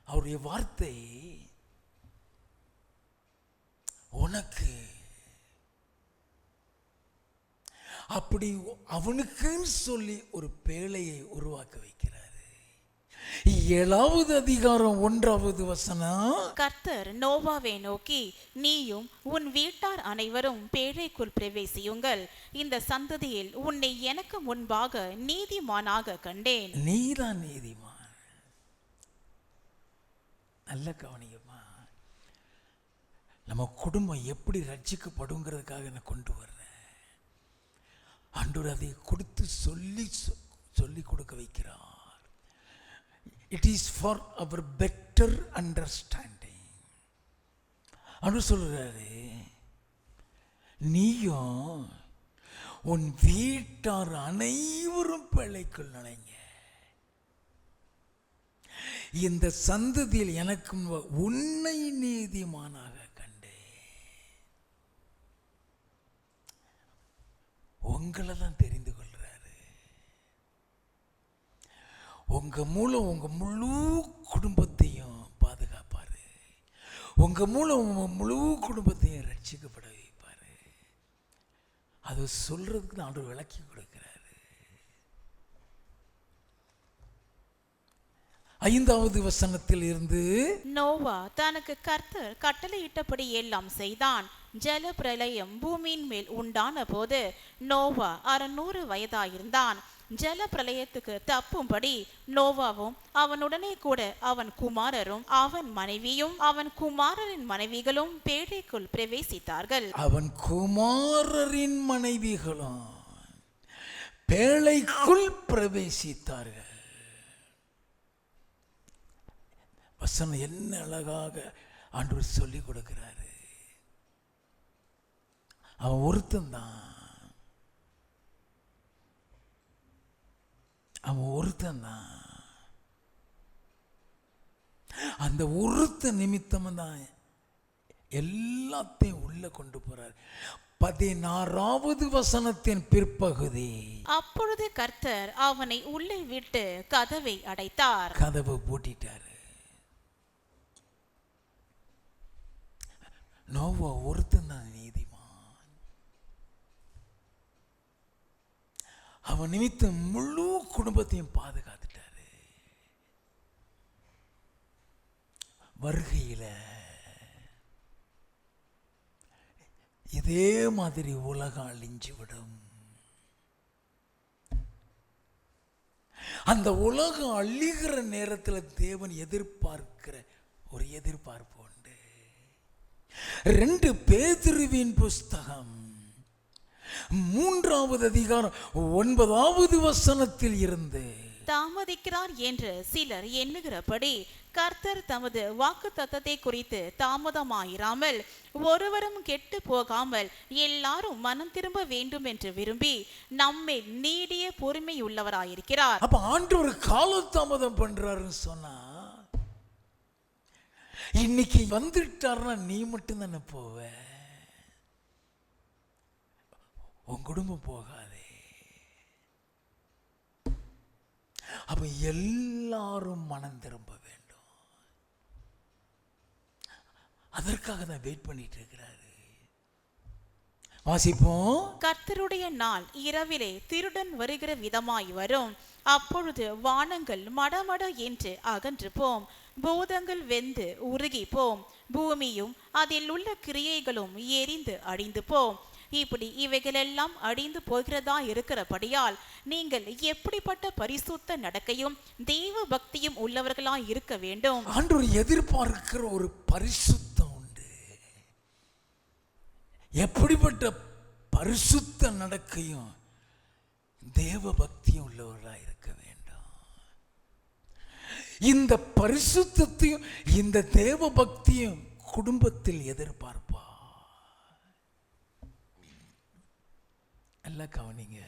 அவருடைய வார்த்தை உனக்கு அப்படி அவனுக்குன்னு சொல்லி ஒரு பேழையை உருவாக்க வைக்கிறாரு. 7வது அதிகாரம் 1வது வசனம். கர்த்தர் நோவாவை நோக்கி, நீயும் உன் வீட்டார் அனைவரும் பேழைக்குள் பிரவேசியுங்கள். இந்த சந்ததியில் உன்னை எனக்கு முன்பாக நீதிமானாக கண்டேன். நீதான் நீதிமான். நல்ல கவனிங்கம்மா. நம்ம குடும்பம் எப்படி ரட்சிக்கப்படுங்கிறதுக்காக நான் கொண்டு வர்றேன். ஆண்டவர் அதை கொடுத்து சொல்லி கொடுக்க வைக்கிறார். It is for our better understanding. ஆண்டவர் சொல்றாரு, நீயும் உன் வீட்டார் அனைவரும் பிழைக்குள் நுழைங்க. இந்த சந்ததியில் எனக்கு உன்னை நீதிமானாக உங்களை தான் தெரிந்து கொள்றாரு. உங்க மூலம் உங்க முழு குடும்பத்தையும் பாதுகாப்பாரு. உங்க மூலம் உங்க முழு குடும்பத்தையும் ரட்சிக்கப்பட வைப்பாரு. அது சொல்றதுக்கு தான் ஆண்டவர் விளக்கி கொடுக்கிறாரு. 5வது வசனத்தில் இருந்து. நோவா தனக்கு கர்த்தர் கட்டளையிட்டபடி எல்லாம் செய்தான். ஜல பிரளயம் பூமியின் மேல் உண்டான போது நோவா 600 வயதாயிருந்தான். ஜல பிரளயத்துக்கு தப்பும்படி நோவாவும் அவனுடனே கூட அவன் குமாரரும் அவன் மனைவியும் அவன் குமாரரின் மனைவிகளும் பேழைக்குள் பிரவேசித்தார்கள். அவன் குமாரரின் மனைவிகளும் பேழைக்குள் பிரவேசித்தார்கள். வசனம் என்ன அழகாக ஆண்டவர் சொல்லி கொடுக்கிறாரு. அவன் ஒருத்தந்தான். அந்த ஒருத்த நிமித்தம் தான் எல்லாத்தையும் உள்ள கொண்டு போறார். 16வது வசனத்தின் பிற்பகுதி. அப்பொழுது கர்த்தர் அவனை உள்ளே விட்டு கதவை அடைத்தார். கதவை பூட்டிட்டாரு. நோவா ஒருத்தன் தான் நீதிமான். அவன் நிமித்தம் முழு குடும்பத்தையும் பாதுகாத்துட்டாரு. வருகையில இதே மாதிரி உலகம் அழிஞ்சு விடும். அந்த உலகம் அழிகிற நேரத்தில் தேவன் எதிர்பார்க்கிற ஒரு எதிர்பார்ப்பு உண்டு. 2 பேதுருவின் புஸ்தகம் 3வது அதிகாரம் 9வது வசனத்தில் இருந்து, தாமதிக்கிறார் என்று சிலர் எண்ணுகிறபடி கர்த்தர் தமது வாக்குத்தத்தத்தை குறித்து தாமதமாயிராமல் ஒருவரும் கெட்டு போகாமல் எல்லாரும் மனம் திரும்ப வேண்டும் என்று விரும்பி நம்மில் நீடிய பொறுமை உள்ளவராயிருக்கிறார். அப்ப ஆண்டவர் காலதாமதம் பண்றாருன்னு சொன்னா, இன்னைக்கு வந்துட்டாருன்னா நீ மட்டும் தானே போவ, உன் குடும்பம் போகாதே. அப்ப எல்லாரும் மனம் திரும்ப வேண்டும். அதற்காக தான் வெயிட் பண்ணிட்டு இருக்கிறாரு. வாசிப்போம். கர்த்தருடைய நாள் இரவிலே திருடன் வருகிற விதமாய் வரும். அப்பொழுது வானங்கள் மடமட என்று அகன்று போம், பூதங்கள் வெந்து உருகி போம், பூமியும் அதில் உள்ள கிரியைகளும் எரிந்து அழிந்து போம். இப்படி இவைகளெல்லாம் அழிந்து போகிறதா இருக்கிறபடியால் நீங்கள் எப்படிப்பட்ட பரிசுத்த நடக்கையும் தெய்வ பக்தியும் உள்ளவர்களாய் இருக்க வேண்டும். ஆண்டவர் எதிர்பார்க்கிற ஒரு பரிசுத்தம் உண்டு. எப்படிப்பட்ட பரிசுத்த நடக்கையும் தேவ பக்தியும் உள்ளவர்களாய் இருக்க வேண்டும். இந்த பரிசுத்தத்தையும் இந்த தேவ பக்தியும் குடும்பத்தில் எதிர்பார்ப்பா. எல்லாம் கவனிங்க.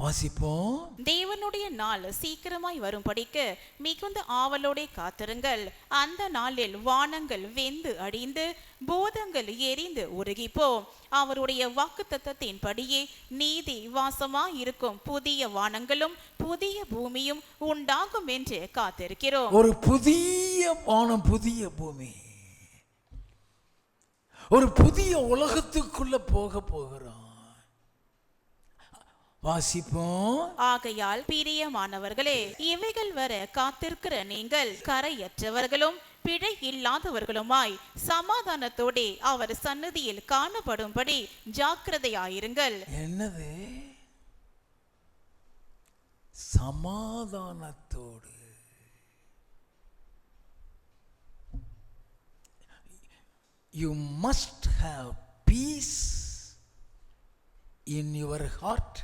வாசிப்போம். தேவனுடைய நாள் சீக்கிரமாய் வரும்படிக்கு மிகுந்த ஆவலோட காத்திருங்கள். அந்த நாளில் வானங்கள் வெந்து அழிந்து பூதங்கள் எரிந்து உருகிப்போம். அவருடைய வாக்குத்தத்தத்தின் படியே நீதி வாசமாய் இருக்கும் புதிய வானங்களும் புதிய பூமியும் உண்டாகும் என்று காத்திருக்கிறோம். ஒரு புதிய வானம், புதிய பூமி, ஒரு புதிய உலகத்துக்குள்ள போகிறோம். வாசிப்போம். ஆகையால் பிரியமானவர்களே, இவைகள் வர காத்திருக்கிற நீங்கள் கரையற்றவர்களும் பிழை இல்லாதவர்களுமாய் சமாதானத்தோட அவர் சந்நிதியில் காணப்படும்படி ஜாக்கிரதையாயிருங்கள். என்னது? சமாதானத்தோடு. You must have peace in your heart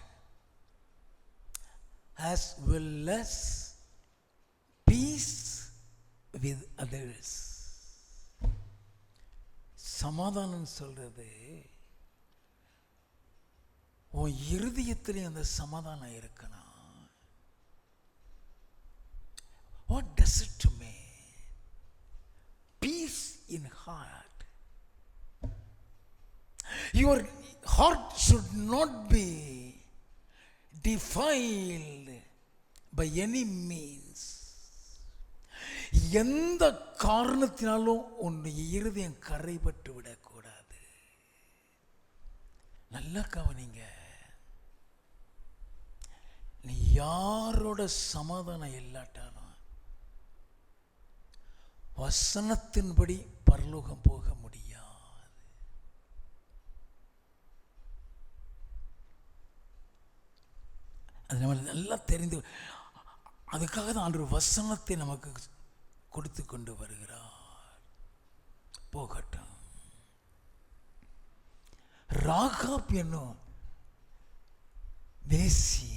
as well as peace with others. சமாதானம் சொல்றது உன் இருதயத்திலே அந்த சமாதானம் இருக்கணும். What does it mean? Peace in heart. Your heart should not be defiled by any means. எந்த காரணத்தினாலும் உன்னுடைய இருதயம் கரைபட்டு விடக்கூடாது. நல்லா கவனிங்க. நீ யாரோட சமாதானம் இல்லாட்டாலும் வசனத்தின்படி பரலோகம் போக முடியாது. அது நம்ம நல்லா தெரிந்து, அதுக்காக தான் ஆண்டவர் வசனத்தை நமக்கு கொடுத்து கொண்டு வருகிறார். போகட்டும். ராகாப் என்னும் வேசி,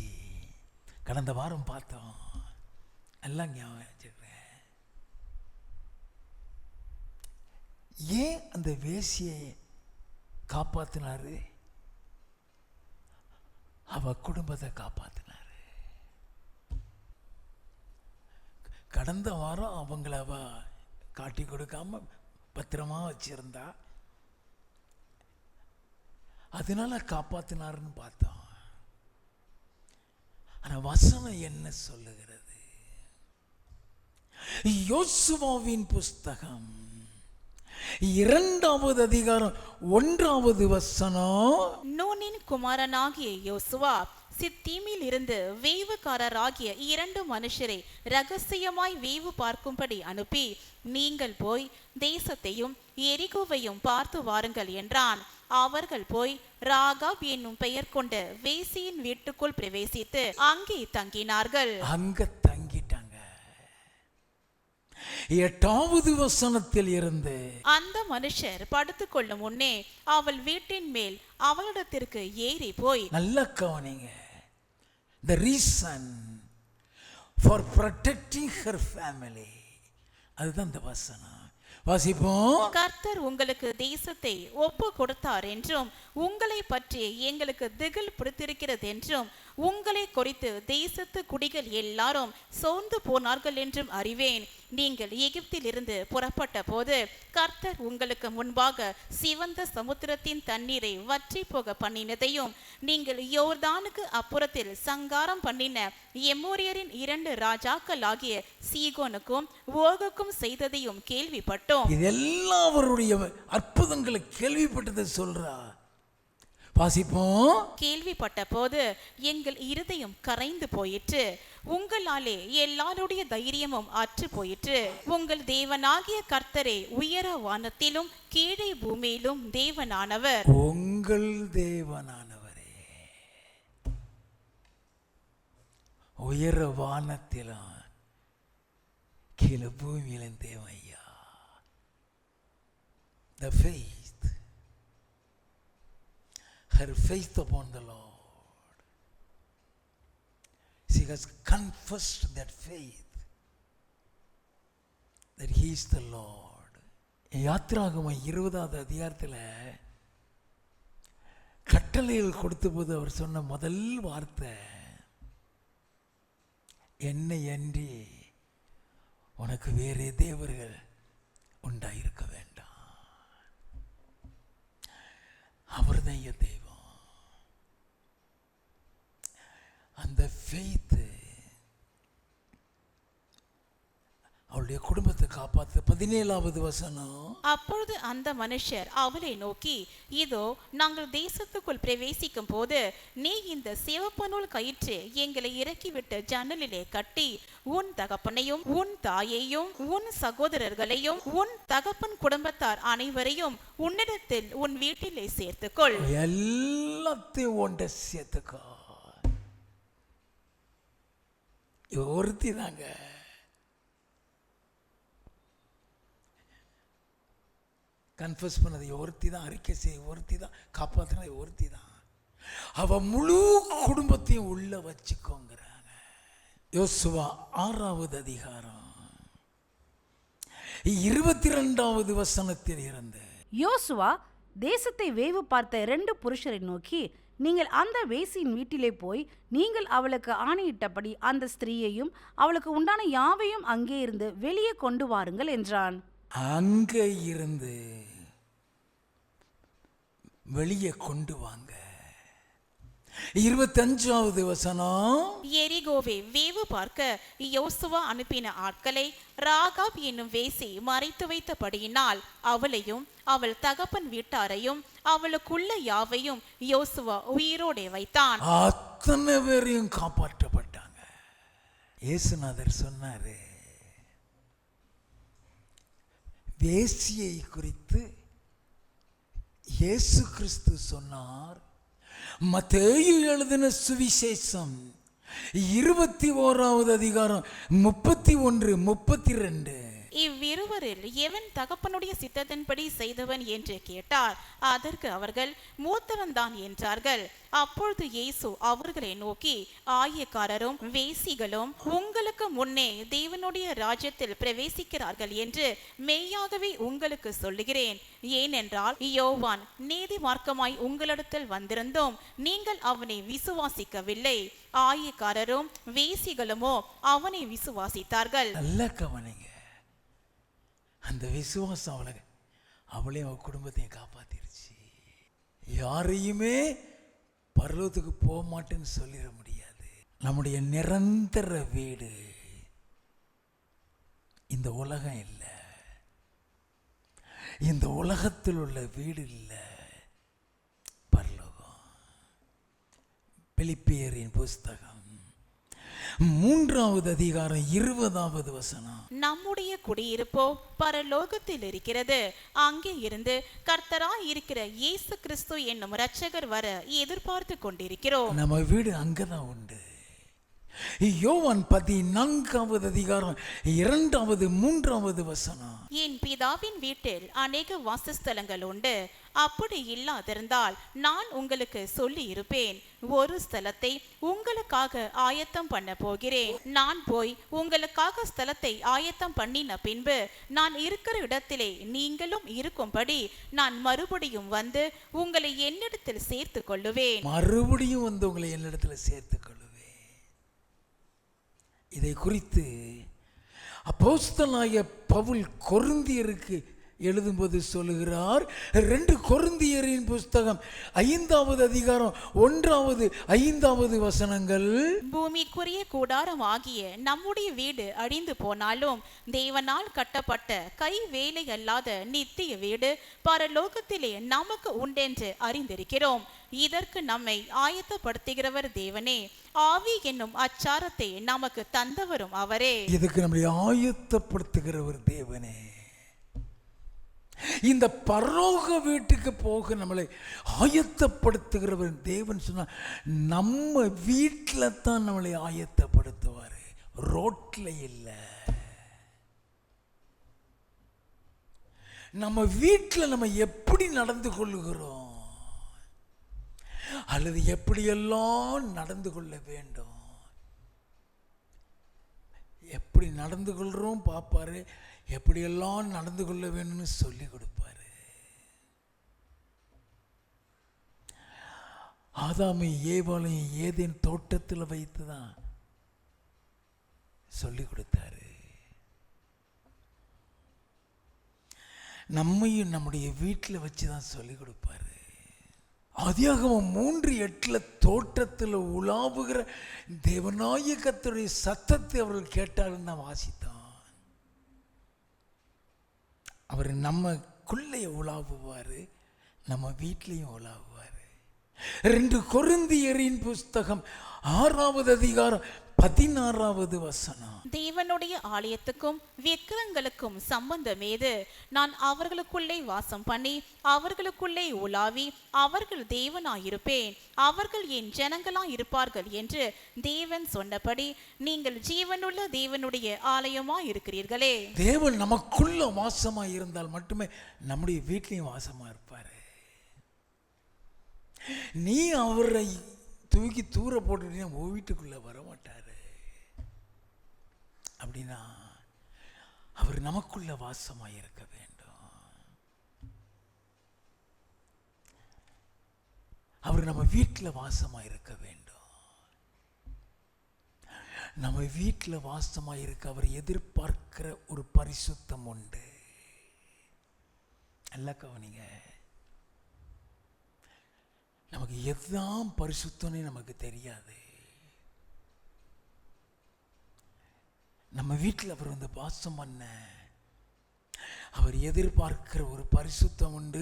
கடந்த வாரம் பார்த்தோம், எல்லாம் ஞாபகம் வச்சுக்கிறேன். ஏன் அந்த வேசியை காப்பாத்தினாரு? அவ குடும்பத்தை காப்பாத்தினாரு. கடந்த வாரம் அவங்கள அவ காட்டி கொடுக்காம பத்திரமா வச்சிருந்தா, அதனால காப்பாத்தினாருன்னு பார்த்தோம். ஆனா வசனம் என்ன சொல்லுகிறது? யோசுவாவின் புஸ்தகம் 2வது அதிகாரம் 1வது வசனம். நூனின் குமாரனாகிய யோசுவா சித்தீமில் இருந்து வேவுக்காரராகிய 2 மனுஷரை இரகசியமாய் வேவு பார்க்கும்படி அனுப்பி, நீங்கள் போய் தேசத்தையும் எரிகோவையும் பார்த்து வாருங்கள் என்றான். அவர்கள் போய் ராகாப் என்னும் பெயர் கொண்ட வேசியின் வீட்டுக்குள் பிரவேசித்து அங்கே தங்கினார்கள். அங்க தங்கிட்டாங்க. 8வது வசனத்தில் இருந்து, அந்த மனுஷர் படுத்துக் கொள்ளும் முன்னே அவள் வீட்டின் மேல் அவளிடத்திற்கு ஏறி போய், நல்ல கவனிங்க, the reason for protecting her family, அதுதான் இந்த வசனம். வாசிப்போம். கர்த்தர் உங்களுக்கு தேசத்தை ஒப்பு கொடுத்தார் என்றும், உங்களை பற்றி எங்களுக்கு திகில் பிடித்திருக்கிறது என்றும், உங்களை குறித்து தேசத்து குடிகள் எல்லாரும் சோர்ந்து போனார்கள் என்றும் அறிவேன். நீங்கள் எகிப்தில் இருந்து புறப்பட்ட போது கர்த்தர் உங்களுக்கு முன்பாக சிவந்த சமுத்திரத்தின் தண்ணீரை வற்றி போக பண்ணினதையும், நீங்கள் யோர்தானுக்கு அப்புறத்தில் சங்காரம் பண்ணின எமோரியரின் 2 ராஜாக்கள் ஆகிய சீகோனுக்கும் ஓகுக்கும் செய்ததையும் கேள்விப்பட்டோம். இதெல்லாம் அவருடைய அற்புதங்களை கேள்விப்பட்டதை சொல்றா. வாசிப்போம். கேள்விப்பட்ட போது எங்கள் இருதயம் கரைந்து போயிற்று, உங்களாலே எல்லாருடைய தைரியமும் அற்று போயிற்று. உங்கள் தேவனாகிய கர்த்தரே உயர வானத்திலும் கீழே பூமியிலும் தேவனானவர். உங்கள் தேவனானவரே உயர வானத்திலும் கீழே பூமியிலும் தேவன் ஐயா. The faith, her faith upon the Lord, she has confessed that faith that he is the Lord. யாத்திராகமம் 20வது அதிகாரத்தில் கட்டளைகள் கொடுத்த போது அவர் சொன்ன முதல் வார்த்தை, என்னை அன்றி உனக்கு வேறே தேவர்கள் உண்டாயிருக்க வேண்டாம். அவர்தான் என் தெய்வம். அந்த ஃபெய்த் அவளுடைய குடும்பத்தை காப்பாற்ற. 17வது வசனம். அப்பொழுது அந்த மனுஷர் அவளை நோக்கி, இதோ நாங்கள் தேசத்துக்குள் பிரவேசிக்கும் போது நீ இந்த சிவப்பு நூல் கயிற்று எங்களை இறக்கிவிட்டு ஜன்னலிலே கட்டி உன் தகப்பனையும் உன் தாயையும் உன் சகோதரர்களையும் உன் தகப்பன் குடும்பத்தார் அனைவரையும் உன்னிடத்தில் உன் வீட்டிலே சேர்த்துக்கொள். எல்லாத்தையும் ஒன்றை சேர்த்துக்கோ. ஒருத்தி தாங்க. கன்ஃபஸ் பண்ணதை ஒருத்தி தான், அறிக்கை செய்ய ஒருத்தி தான், காப்பாற்றினதை ஒருத்தி தான். அவ முழு குடும்பத்தையும் உள்ள வச்சுக்கோங்கிறாங்க. யோசுவா 6வது அதிகாரம் 22வது வசனத்தில் இருந்து. யோசுவா தேசத்தை வேவு பார்த்த 2 புருஷரை நோக்கி, நீங்கள் அந்த வேசியின் வீட்டிலே போய் நீங்கள் அவளுக்கு ஆணையிட்டபடி அந்த ஸ்திரீயையும் அவளுக்கு உண்டான யாவையும் அங்கே இருந்து வெளியே கொண்டு வாருங்கள் என்றான். அங்க இருந்து வெளியே கொண்டு வாங்க. 25வது வசனம். எரிகோவை வேவு பார்க்க யோசுவா அனுப்பின ஆட்களை ராகாப் என்னும் வேசி மறைத்து வைத்தபடியினால் அவளையும் அவள் தகப்பன் வீட்டாரையும் அவளுக்குள்ள யாவையும் யோசுவா உயிரோடே வைத்தான். அத்தனை பேரையும் காப்பாற்றப்பட்டாங்க. இயேசுநாதர் சொன்னாரு, வேசியை குறித்து இயேசு கிறிஸ்து சொன்னார். மத்தேயு எழுதின சுவிசேஷம் 21வது அதிகாரம் 31, 32. இவ்விருவரில் எவன் தகப்பனுடைய சித்தத்தின்படி செய்தவன் என்று கேட்டார். அதற்கு அவர்கள் மூத்தவன் தான் என்றார்கள். அப்பொழுது இயேசு அவர்களை நோக்கி, ஆயக்காரரும் வேசிகளும் உங்களுக்கு முன்னே தேவனுடைய ராஜ்யத்தில் பிரவேசிக்கிறார்கள் என்று மெய்யாகவே உங்களுக்கு சொல்லுகிறேன். ஏனென்றால் யோவான் நீதி மார்க்கமாய் உங்களிடத்தில் வந்திருந்தோம், நீங்கள் அவனை விசுவாசிக்கவில்லை. ஆயக்காரரும் வேசிகளுமோ அவனை விசுவாசித்தார்கள். நல்ல கவனிங்க. அந்த விசுவாசம் அவளே அவ குடும்பத்தையும் காப்பாத்திருச்சு. யாரையுமே பரலோகத்துக்கு போக மாட்டேன்னு சொல்லிட முடியாது. நம்முடைய நிரந்தர வீடு இந்த உலகம் இல்லை, இந்த உலகத்தில் உள்ள வீடு இல்லை, பரலோகம். பிலிப்பியரின் புஸ்தகம் 3வது அதிகாரம் 20வது வசனம். நம்முடைய குடியிருப்போ பரலோகத்தில் இருக்கிறது, அங்கே இருந்து கர்த்தராய் இருக்கிற இயேசு கிறிஸ்து என்னும் இரட்சகர் வர எதிர்பார்த்து கொண்டிருக்கிறோம். நம்ம வீடு அங்கதான் உண்டு. யோவான் 14வது அதிகாரம் 2வது 3வது வசனம். என் பிதாவின் வீட்டில் அநேக வாசஸ்தலங்கள் உண்டு, அப்படி இல்லாதிருந்தால் நான் உங்களுக்கு சொல்லி இருப்பேன். ஒரு ஸ்தலத்தை உங்களுக்காக ஆயத்தம் பண்ண போகிறேன். நான் போய் உங்களுக்காக ஸ்தலத்தை ஆயத்தம் பண்ணின பின்பு நான் இருக்கிற இடத்திலே நீங்களும் இருக்கும்படி நான் மறுபடியும் வந்து உங்களை என்னிடத்தில் சேர்த்து கொள்ளுவேன். மறுபடியும் வந்து உங்களை என்னிடத்தில் சேர்த்து கொள்ளுவேன். இதை குறித்து அப்போஸ்தலனாகிய பவுல் கொரிந்தியருக்கு எழுதும்போது சொல்லுகிறார். 2 கொரிந்தியரின் புஸ்தகம் 5வது அதிகாரம் 1வது 5வது வசனங்கள். பூமிக்குரிய கூடாரம் ஆகிய நம்முடைய வீடு அழிந்து போனாலும் தேவனால் கட்டப்பட்ட கை வேலை அல்லாத நித்திய வீடு பரலோகத்திலே நமக்கு உண்டென்று அறிந்திருக்கிறோம். இதற்கு நம்மை ஆயத்தப்படுத்துகிறவர் தேவனே, ஆவி என்னும் அச்சாரத்தை நமக்கு தந்தவரும் அவரே. இதுக்கு நம்மை ஆயத்தப்படுத்துகிறவர் தேவனே. இந்த பரலோக வீட்டுக்கு போக நம்மளை ஆயத்தப்படுத்துகிறவர் தேவன் சொன்னா, நம்ம வீட்டில் தான் நம்மளை ஆயத்தப்படுத்துவார், ரோட்ல இல்லை. நம்ம வீட்டில் நம்ம எப்படி நடந்து கொள்ளுகிறோம் அல்லது எப்படியெல்லாம் நடந்து கொள்ள வேண்டும், எப்படி நடந்து கொள்றோம் பார்ப்பாரு, எப்படியெல்லாம் நடந்து கொள்ள வேணும்னு சொல்லி கொடுப்பாரு. ஆதாமை ஏவாளையும் ஏதேன் தோட்டத்தில் வைத்து தான் சொல்லி கொடுத்தாரு. நம்மையும் நம்முடைய வீட்டில் வச்சு தான் சொல்லி கொடுப்பாரு. ஆதியாகமம் 3:8 தோட்டத்தில் உலாவுகிற தேவனாகிய கர்த்தருடைய சத்தத்தை அவர்கள் கேட்டாலும் தான் வாசித்தான். அவர் நமக்குள்ளே உலாவுவார், நம்ம வீட்லேயும் உலாவுவார். 2 கொரிந்தியரின் புஸ்தகம் 6வது அதிகாரம் 16வது வசனம். தேவனுடைய ஆலயத்துக்கும் விக்கிரகங்களுக்கும் சம்பந்தம் ஏது? நான் அவர்களுக்குள்ளே வாசம் பண்ணி அவர்களுக்குள்ளே உலாவி அவர்கள் தேவனாயிருப்பேன், அவர்கள் என் ஜனங்களாய் இருப்பார்கள் என்று தேவன் சொன்னபடி நீங்கள் ஜீவனுள்ள தேவனுடைய ஆலயமாய் இருக்கிறீர்களே. தேவன் நமக்குள்ள வாசமாய் இருந்தால் மட்டுமே நம்முடைய வீட்லையும் வாசமா இருப்பாரு. நீ அவரை தூக்கி தூர போட்டுட்டீங்க, உன் வீட்டுக்குள்ள வர மாட்டாரு. அப்படின்னா அவர் நமக்குள்ள வாசமாய் இருக்க வேண்டும். அவர் நம்ம வீட்டில் வாசமாய் இருக்க வேண்டும். நம்ம வீட்டில் வாசமாய் இருக்க அவர் எதிர்பார்க்கிற ஒரு பரிசுத்தம் உண்டு. நல்லா கவனிங்க. நமக்கு எதுதான் பரிசுத்தம்னே நமக்கு தெரியாது. நம்ம வீட்டில் அவர் வந்து வாசம் பண்ண அவர் எதிர்பார்க்கிற ஒரு பரிசுத்தம் உண்டு.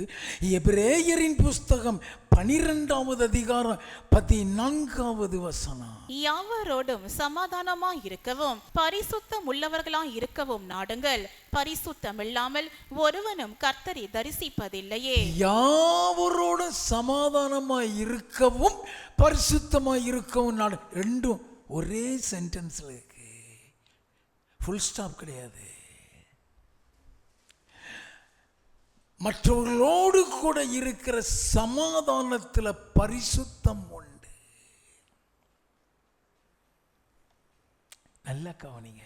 எபிரேயரின் புஸ்தகம் 12வது அதிகாரம் 14வது வசனம். யாவரோடும் சமாதானமாய் இருக்கவும் பரிசுத்தம் உள்ளவர்களாய் இருக்கவும் நாடுங்கள், பரிசுத்தம் இல்லாமல் ஒருவனும் கர்த்தரை தரிசிப்பதில்லையே. யாவரோடும் சமாதானமாய் இருக்கவும் பரிசுத்தமாய் இருக்கவும் நாடு. ரெண்டும் ஒரே சென்டென்ஸ்ல இருக்கு, ஃபுல் ஸ்டாப் கிடையாது. மற்றவர்களோடு கூட இருக்கிற சமாதானத்தில் பரிசுத்தம் உண்டு. நல்லா கவனிங்க.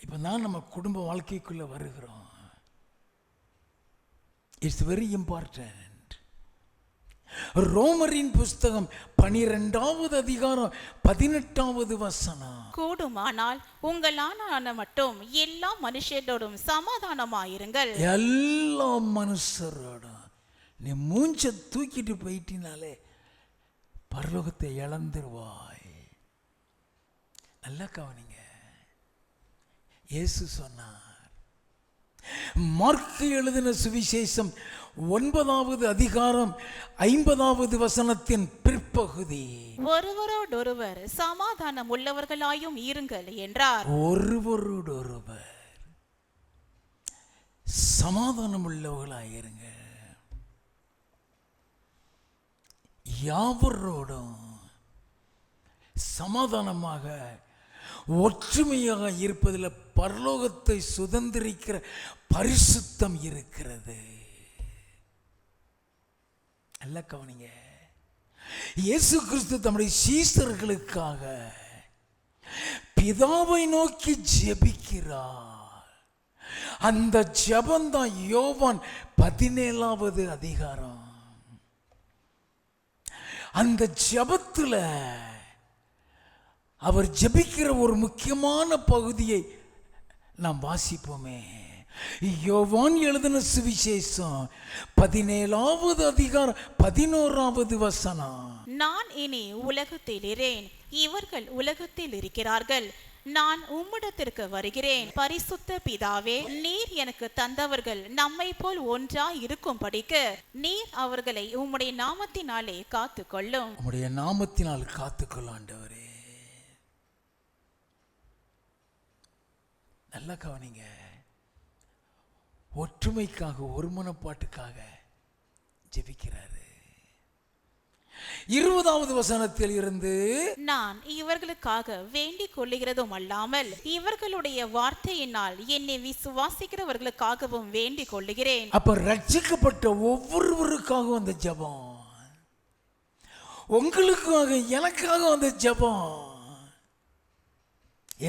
இப்போ தான் நம்ம குடும்ப வாழ்க்கைக்குள்ள வருகிறோம். It's very important. ரோமரின் புஸ்தகம் 12வது அதிகாரம் 18வது வசனம். கூடுமானால் உங்களான மட்டும் எல்லா மனுஷரோடும் சமாதானமாயிருங்கள். எல்லா மனுஷரோடும். நீ மூஞ்ச தூக்கிட்டு போயிட்டினாலே பரலோகத்தை இழந்துருவாய். நல்லா கவனிங்க. இயேசு சொன்னார், மார்க்கு எழுதின சுவிசேஷம் 9வது அதிகாரம் 50வது வசனத்தின் பிற்பகுதி. ஒருவரோடொருவர் சமாதானம் உள்ளவர்களாயும் இருங்கள் என்றார். ஒருவரோடொருவர் சமாதானம் உள்ளவர்களாயிருங்க. யாவரோடும் சமாதானமாக ஒற்றுமையாக இருப்பதில் பரலோகத்தை சுதந்திரிக்கிற பரிசுத்தம் இருக்கிறது. நல்ல கவனிங்க. இயேசு கிறிஸ்து தம்முடைய சீஷர்களுக்காக பிதாவை நோக்கி ஜெபிக்கிறார். அந்த ஜெபம்தான் யோவான் 17வது அதிகாரம். அந்த ஜெபத்துல அவர் ஜெபிக்கிற ஒரு முக்கியமான பகுதியை நாம் வாசிப்போமே. யோவான் எழுதின சுவிசேஷம் 17வது அதிகாரம் 11வது வசனம். நான் இனி உலகத்தில் இரேன், இவர்கள் உலகத்தில் இருக்கிறார்கள், நான் உம்மிடத்திற்கு வருகிறேன். பரிசுத்த பிதாவே, நீர் எனக்கு தந்தவர்கள் நம்மை போல் ஒன்றாய் இருக்கும்படிக்கு நீர் அவர்களை உம்முடைய நாமத்தினாலே காத்துக்கொள்ளும். உம்முடைய நாமத்தினால் காத்துக்கொள்ளும் ஆண்டவரே. நல்லா கவனிங்க. ஒற்றுமைக்காக, ஒருமனப்பாட்டுக்காக ஜெபிக்கிறாரு. 20வது வசனத்தில் இருந்து, நான் இவர்களுக்காக வேண்டிக் கொள்ளுகிறதும் அல்லாமல் இவர்களுடைய வார்த்தையினால் என்னை விசுவாசிக்கிறவர்களுக்காகவும் வேண்டிக் கொள்ளுகிறேன். அப்ப ரட்சிக்கப்பட்ட ஒவ்வொருவருக்காகவும் அந்த ஜெபம், உங்களுக்காக எனக்காக அந்த ஜெபம்.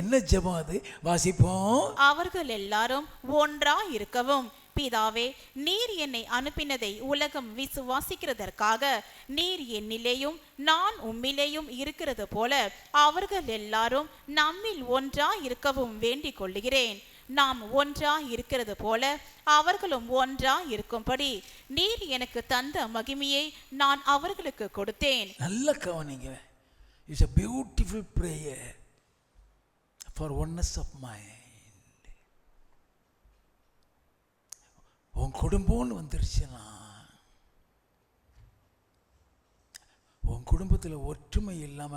என்ன ஜெபம் அது? வாசிப்போம். அவர்கள் எல்லாரும் ஒன்றா இருக்கவும், பிதாவே, நீர் என்னை அனுப்பினதை உலகம் விசுவாசிக்கிறதற்காக நீர் என்னிலேயும் நான் உம்மிலேயும் இருக்கிறது போல அவர்கள் எல்லாரும் நம்மில் ஒன்றா இருக்கவும் வேண்டிக் கொள்ளுகிறேன். நாம் ஒன்றா இருக்கிறது போல அவர்களும் ஒன்றா இருக்கும்படி நீர் எனக்கு தந்த மகிமையை நான் அவர்களுக்கு கொடுத்தேன். நல்ல கவனிங்க. It's a beautiful prayer for oneness of mind. உன் குடும்பம்னு வந்துருச்சுன்னா, உன் குடும்பத்தில் ஒற்றுமை இல்லாம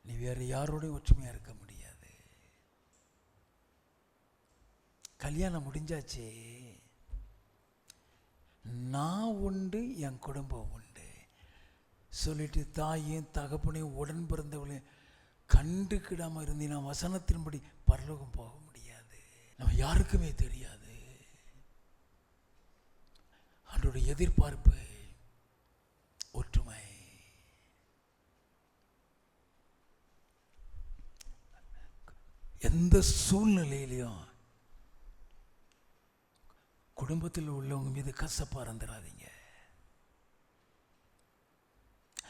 நீ வேற யாரோடையும் ஒற்றுமையா இருக்க முடியாது. கல்யாணம் முடிஞ்சாச்சு, நான் உண்டு என் குடும்பம் உண்டு சொல்லிட்டு தாயும் தகப்பனையும் உடன் பிறந்தவளையும் கண்டுக்கிடாம இருந்தீங்கன்னா வசனத்தின்படி பரலோகம் போக முடியாது. நம்ம யாருக்குமே தெரியாது. அவருடைய எதிர்பார்ப்பு ஒற்றுமை. எந்த சூழ்நிலையிலையும் குடும்பத்தில் உள்ளவங்க மீது கசப்பா இருந்துடாதீங்க.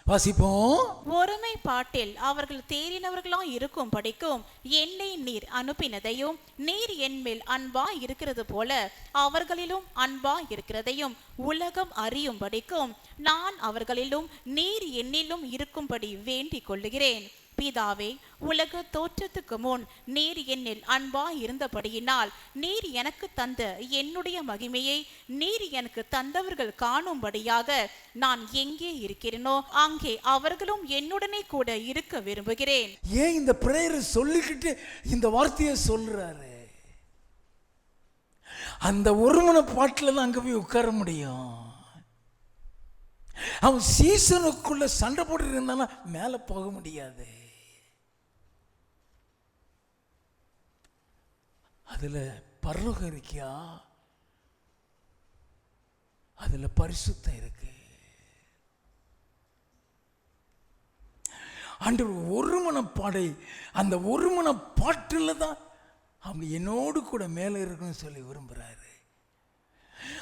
வாசிப்போம். ஒருமைப்பாட்டில் அவர்கள் தேறினவர்களாய் இருக்கும் படிக்கும் என்னை நீர் அனுப்பினதையும் நீர் என்மேல் அன்பா இருக்கிறது போல அவர்களிலும் அன்பா இருக்கிறதையும் உலகம் அறியும்படிக்கும் நான் அவர்களிலும் நீர் என்னிலும் இருக்கும்படி வேண்டிக் கொள்ளுகிறேன். பிதாவே, உலக தோற்றத்துக்கு முன் நீர் என்னில் அன்பா இருந்தபடியினால் நீர் எனக்கு தந்த என்னுடைய மகிமையை நீர் எனக்கு தந்தவர்கள் காணும்படியாக நான் எங்கே இருக்கிறேனோ அங்கே அவர்களும் என்னுடனே கூட இருக்க விரும்புகிறேன். ஏன் இந்த பிரேயரை சொல்லிக்கிட்டு இந்த வார்த்தையை சொல்றாரு? அந்த ஒருமன பாட்டில் தான் அங்க போய் உட்கார முடியும். அவன் சீசனுக்குள்ள சண்டை போட்டு இருந்தானா மேல போக முடியாது. அதுல பரலோகம் இருக்கியா? அதுல பரிசுத்தம் இருக்கு. ஆண்டவர் ஒருமனப்பாடை, அந்த ஒருமனப்பாட்டுல தான் அவங்க என்னோடு கூட மேலே இருக்குன்னு சொல்லி விரும்புகிறாரு.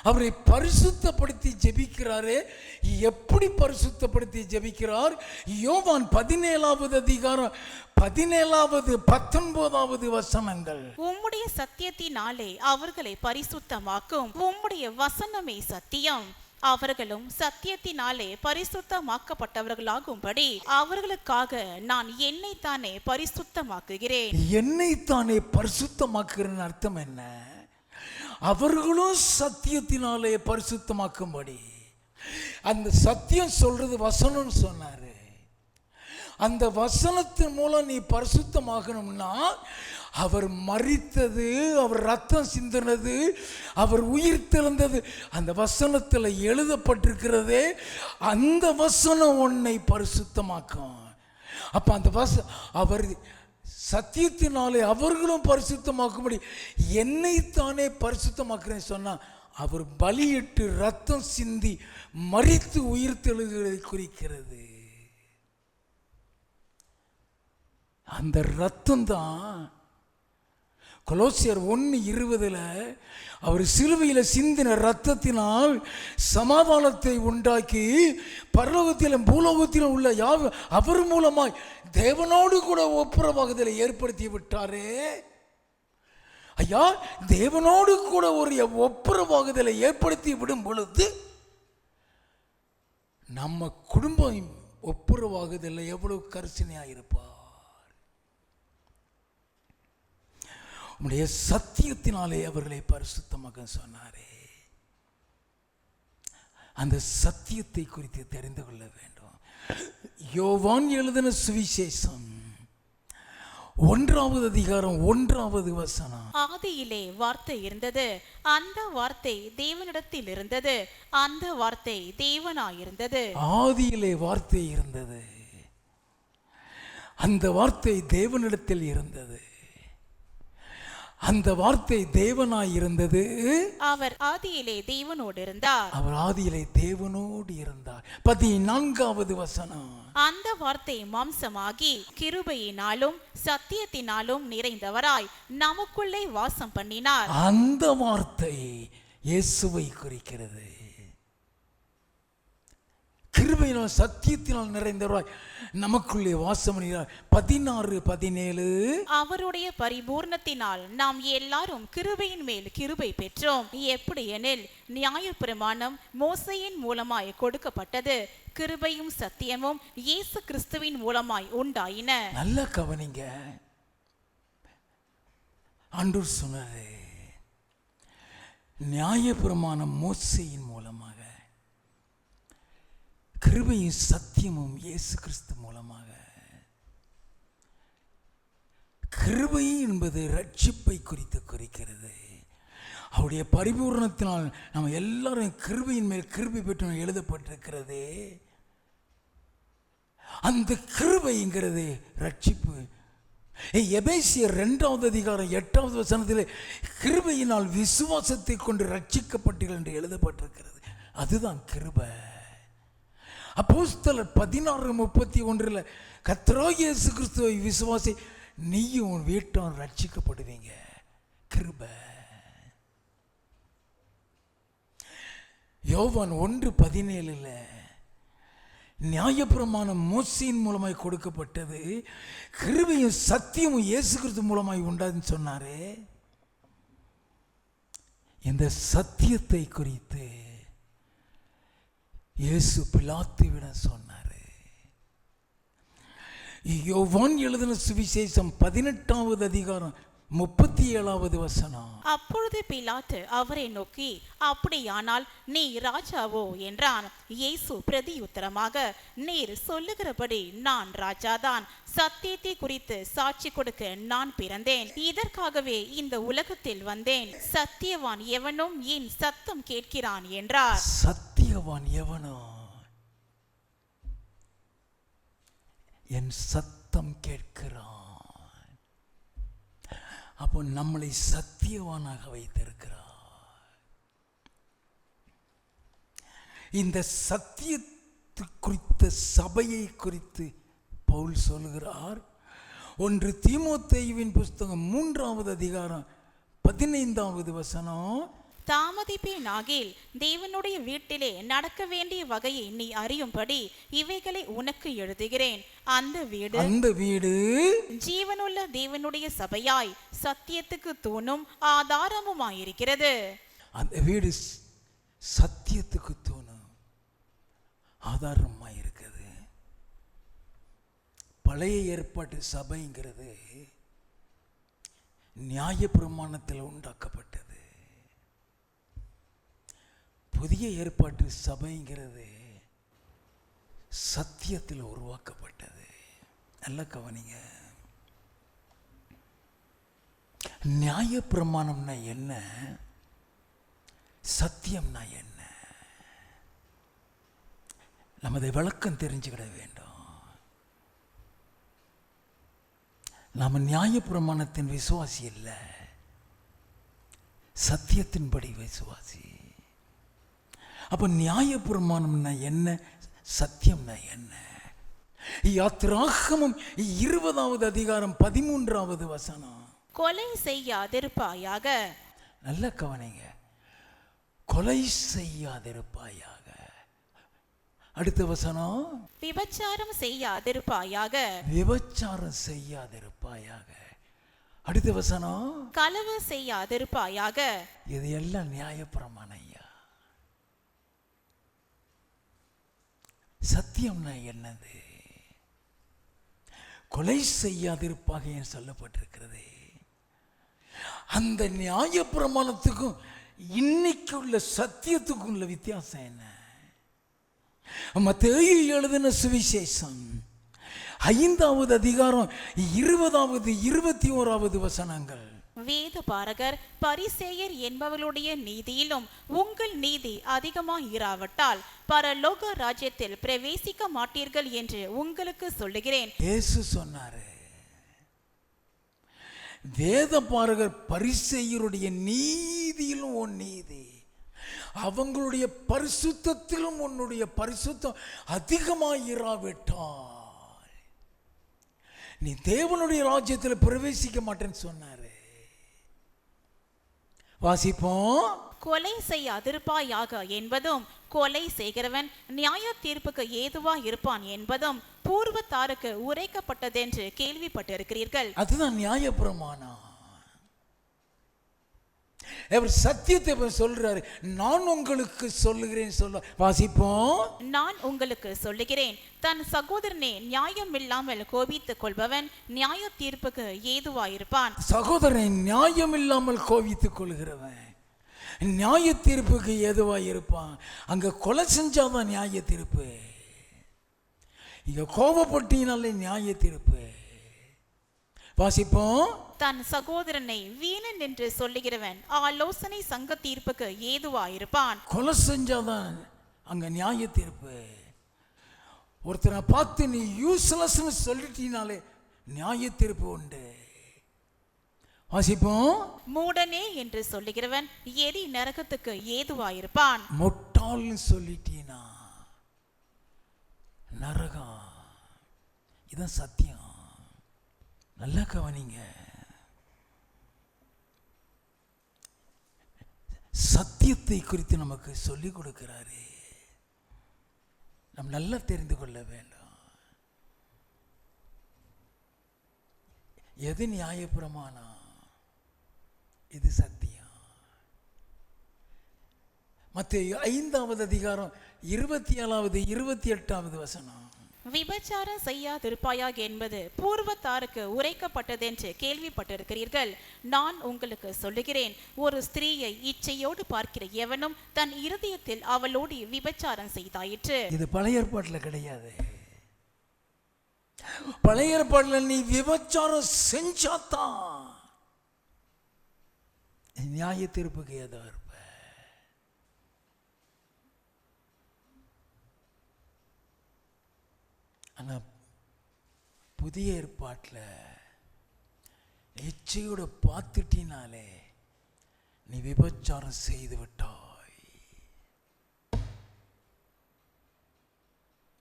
அவரை பரிசுத்தப்படுத்தி ஜெபிக்கிறாரே. எப்படி பரிசுத்தப்படுத்தி ஜெபிக்கிறார்? யோவான் 17வது அதிகாரம் 17வது 19வது வசனங்கள். உம்முடைய சத்தியத்தினாலே அவர்களை பரிசுத்தமாக்கும், உம்முடைய வசனமே சத்தியம். அவர்களும் சத்தியத்தினாலே பரிசுத்தமாக்கப்பட்டவர்களாகும்படி அவர்களுக்காக நான் என்னைத்தானே பரிசுத்தமாக்குகிறேன். என்னைத்தானே பரிசுத்தமாக்குறேன்னு அர்த்தம் என்ன? அவர்களும் சத்தியத்தினாலே பரிசுத்தமாக்கும்படி. அந்த சத்தியம் சொல்றது வசனம்னு சொன்னாரு. அந்த வசனத்தின் மூலம் நீ பரிசுத்தமாகணும்னா அவர் மரித்தது, அவர் ரத்தம் சிந்தினது, அவர் உயிர் தெழுந்தது அந்த வசனத்தில் எழுதப்பட்டிருக்கிறதே, அந்த வசனம் உன்னை பரிசுத்தமாக்கும். அப்ப அந்த அவர் சத்தியத்தினாலே அவர்களும் பரிசுத்தமாக்கும்படி என்னைத்தானே பரிசுத்தமாக்குறேன்னு சொன்னா, அவர் பலியிட்டு ரத்தம் சிந்தி மரித்து உயிர் தெழுகிறதை குறிக்கிறது. அந்த ரத்தம் தான் கொலோசியர் 1:20 அவர் சிலுவையில் சிந்தின ரத்தத்தினால் சமாதானத்தை உண்டாக்கி பரலோகத்திலும் பூலோகத்திலும் உள்ள அவர் மூலமாய் தேவனோடு கூட ஒப்புரவாகுதலை ஏற்படுத்தி விட்டாரே. ஐயா, தேவனோடு கூட ஒரு ஒப்புரவாகுதலை ஏற்படுத்தி விடும் பொழுது நம்ம குடும்பம் ஒப்புரவாகுதல் எவ்வளவு கரிசனையா இருப்பார். உம்முடைய சத்தியத்தினாலே அவர்களை பரிசுத்தமாக சொன்னாரே. அந்த சத்தியத்தை குறித்து தெரிந்து கொள்ள வேண்டும். யோவான் எழுதின சுவிசேஷம் 1வது அதிகாரம் 1வது வசனம். ஆதியிலே வார்த்தை இருந்தது, அந்த வார்த்தை தேவனிடத்தில் இருந்தது, அந்த வார்த்தை தேவனாயிருந்தது. ஆதியிலே வார்த்தை இருந்தது, அந்த வார்த்தை தேவனிடத்தில் இருந்தது, அந்த வார்த்தை தேவனாய் இருந்தது. அவர் ஆதியிலே தேவனோடு இருந்தார். அவர் ஆதியிலே தேவனோடு இருந்தார். 14வது வசனம். அந்த வார்த்தை மாம்சமாகி கிருபையினாலும் சத்தியத்தினாலும் நிறைந்தவராய் நமக்குள்ளே வாசம் பண்ணினார். அந்த வார்த்தை இயேசுவை குறிக்கிறது. கிருபையினால் சத்தியத்தினால் நிறைந்தவராய் நமக்குள்ளே வாசம் பண்ணினார். 16-17. அவருடைய பரிபூர்ணத்தினால் நாம் எல்லாரும் கிருபையின் மேல் கிருபை பெற்றோம். எப்படி எனில் நியாயப்பிரமாணம் மோசேயின் மூலமாய் கொடுக்கப்பட்டது, கிருபையும் சத்தியமும் இயேசு கிறிஸ்துவின் மூலமாய் உண்டாயின. நல்ல கவனிங்க. ஆண்டவர் சொன்னாரு, நியாயப்பிரமாணம் மோசேயின் மூலமாக, கிருபையும் சத்தியமும் இயேசு கிறிஸ்து மூலமாக. கிருபை என்பது ரட்சிப்பை குறித்து குறிக்கிறது. அவருடைய பரிபூர்ணத்தினால் நம்ம எல்லாரும் கிருபையின் மேல் கிருபை பெற்று எழுதப்பட்டிருக்கிறது. அந்த கிருபைங்கிறது ரட்சிப்பு. எபேசியர் 2வது அதிகாரம் 8வது வசனத்தில் கிருபையினால் விசுவாசத்தை கொண்டு ரட்சிக்கப்பட்டீர்கள் என்று எழுதப்பட்டிருக்கிறது. அதுதான் கிருபை. அப்போஸ்தலர் 16:31 கர்த்தராகிய இயேசு கிறிஸ்துவை விசுவாசி, நீயும் உன் வீட்டார் ரட்சிக்கப்படுவீங்க. கிருபை. யோவான் 1:17 நியாயப்பிரமாணம் மோசேயின் மூலமாய் கொடுக்கப்பட்டது, கிருபையும் சத்தியமும் இயேசு கிறிஸ்து மூலமாய் உண்டாதுன்னு சொன்னாரே. இந்த சத்தியத்தை குறித்து இயேசு பிலாத்துவிடம் சொன்னாரு. யோவான் எழுதின சுவிசேஷம் 18வது அதிகாரம் 37வது வசனம். அப்பொழுது பிலாத்து அவரை நோக்கி, அப்படியானால் நீ ராஜாவோ என்றான். இயேசு பிரதியுத்தரமாக, நீர் சொல்லுகிறபடி நான் ராஜாதான். சத்தியத்தை குறித்து சாட்சி கொடுக்க நான் பிறந்தேன். இதற்காகவே இந்த உலகத்தில் வந்தேன். சத்தியவான் எவனும் என் சத்தம் கேட்கிறான் என்றார். சத்தியவான் எவனோ என் சத்தம் கேட்கிறான். அப்போ நம்மளை சத்தியவானாக வைத்திருக்கிறார். இந்த சத்தியத்தை குறித்த சபையை குறித்து பவுல் சொல்கிறார். 1 தீமோத்தேயுவின் புஸ்தகம் 3வது அதிகாரம் 15வது வசனம். தாமதிப்பேனாகில் தேவனுடைய வீட்டிலே நடக்க வேண்டிய வகையை நீ அறியும்படி இவைகளை உனக்கு எழுதுகிறேன். அந்த வீடு ஜீவனுள்ள தேவனுடைய சபையாய் சத்தியத்துக்கு தூணும் ஆதாரமுமாயிருக்கிறது. அந்த வீடு சத்தியத்துக்கு தூணும் ஆதாரமாயிருக்கிறது. பழைய ஏற்பாட்டு சபைங்கிறது நியாயப்பிரமாணத்தில் உண்டாக்கப்பட்டது. புதிய ஏற்பாட்டு சபைங்கிறது சத்தியத்தில் உருவாக்கப்பட்டது. நல்ல கவனிங்க. நியாயப்பிரமாணம்னா என்ன, சத்தியம்னா என்ன, நம்ம அதை விளக்கம் தெரிஞ்சுக்கிட வேண்டும். நாம நியாயப்பிரமாணத்தின் விசுவாசி இல்லை, சத்தியத்தின்படி விசுவாசி. அப்ப நியாயப்பிரமாணம்னா என்ன, சத்தியம்னா என்ன? யாத்திராகமம் 20வது அதிகாரம் 13வது வசனம். கொலை செய்யாதிருப்பாயாக. நல்ல கவனிங்க. கொலை செய்யாதிருப்பாயாக. அடுத்த வசனம், விபச்சாரம் செய்யாதிருப்பாயாக. விபச்சாரம் செய்யாதிருப்பாயாக. அடுத்த வசனம், களவு செய்யாதிருப்பாயாக. இது எல்லாம் நியாயப்பிரமாணம் ஐயா. சத்தியம்னா என்னது? கொலை செய்யாதிருப்பாக சொல்லப்பட்டிருக்கிறது. அந்த நியாயப்பிரமாணத்துக்கும் இன்னைக்கு உள்ள சத்தியத்துக்கும் உள்ள வித்தியாசம் என்ன? மத்தேயு எழுதின சுவிசேஷம் 5வது அதிகாரம் 20வது 21வது வசனங்கள். வேத பாரகர் பரிசேயர் என்பவர்களுடைய நீதியிலும் உங்கள் நீதி அதிகமாக இராவிட்டால் பரலோக ராஜ்யத்தில் பிரவேசிக்க மாட்டீர்கள் என்று உங்களுக்கு சொல்லுகிறேன். இயேசு சொன்னாரு, வேத பாரகர் பரிசேயருடைய நீதியிலும் உன் நீதி, அவங்களுடைய பரிசுத்தத்திலும் உன்னுடைய பரிசுத்தம் அதிகமாக இராவிட்டால் நீ தேவனுடைய ராஜ்யத்தில் பிரவேசிக்க மாட்டேன்னு சொன்னாரு. வாசிப்போம். கொலை செய்யாதிருப்பாயாக என்பதும் கொலை செய்கிறவன் நியாய தீர்ப்புக்கு ஏதுவா இருப்பான் என்பதும் பூர்வத்தாருக்கு உரைக்கப்பட்டதென்று கேள்விப்பட்டிருக்கிறீர்கள். அதுதான் நியாயப்பிரமாணம். அவர் சத்தியத்தை சொல்றாரு. நான் உங்களுக்கு சொல்லுகிறேன் சொல்ல. வாசிப்போம். நான் உங்களுக்கு சொல்லுகிறேன், தன் சகோதரனே நியாயம் இல்லாமல் கோபித்துக் கொள்பவன் நியாய தீர்ப்புக்கு ஏதுவாயிருப்பான். சகோதரனை நியாயம் இல்லாமல் கோபித்துக் கொள்கிறவன் நியாய தீர்ப்புக்கு ஏதுவாயிருப்பான். அங்க கொலை செஞ்சாதான் நியாய தீர்ப்பு, இங்க கோபப்பட்டினாலே நியாய தீர்ப்பு. வாசிப்போம். தன் சகோதரனை வீணன் என்று சொல்லுகிறவன் ஆலோசனை சங்க தீர்ப்புக்கு ஏதுவாயிருப்பான். கொலை செஞ்சாதான் அங்க நியாய தீர்ப்பு. ஒருத்தரை பார்த்து நீ யூஸ்லெஸ்னு சொல்லிட்டீனாலே நியாய தீர்ப்பு உண்டு. வாசிப்போம். மூடனே என்று சொல்லுகிறவன் எரி நரகத்துக்கு ஏதுவாயிருப்பான். முட்டாள்னு சொல்லிட்டீனா நரகம். இதான் சத்தியம். நல்லா கவனிங்க. சத்தியத்தை குறித்து நமக்கு சொல்லிக் கொடுக்கிறாரு. நாம் நல்லா தெரிந்து கொள்ள வேண்டும். எது நியாயப்பிரமாணம், இது சத்தியம். மத்தேயு 5வது அதிகாரம் 27வது 28வது வசனம். விபச்சாரம் செய்யாதிருப்பாயாக என்பது பூர்வத்தாருக்கு உரைக்கப்பட்டதென்று கேள்விப்பட்டிருக்கிறீர்கள். நான் உங்களுக்கு சொல்லுகிறேன், ஒரு ஸ்திரீயை இச்சையோடு பார்க்கிற எவனும் தன் இருதயத்தில் அவளோடு விபச்சாரம் செய்தாயிற்று. இது பழைய ஏற்பாட்டில் கிடையாது. பழைய ஏற்பாட்டில் நீ விபச்சாரம் செஞ்சாதான் நியாய தீர்ப்புக்கு ஏதோ இருப்ப. ஆனா புதிய ஏற்பாட்டில் இச்சையோட பார்த்துட்டினாலே நீ விபச்சாரம் செய்து விட்டாய்.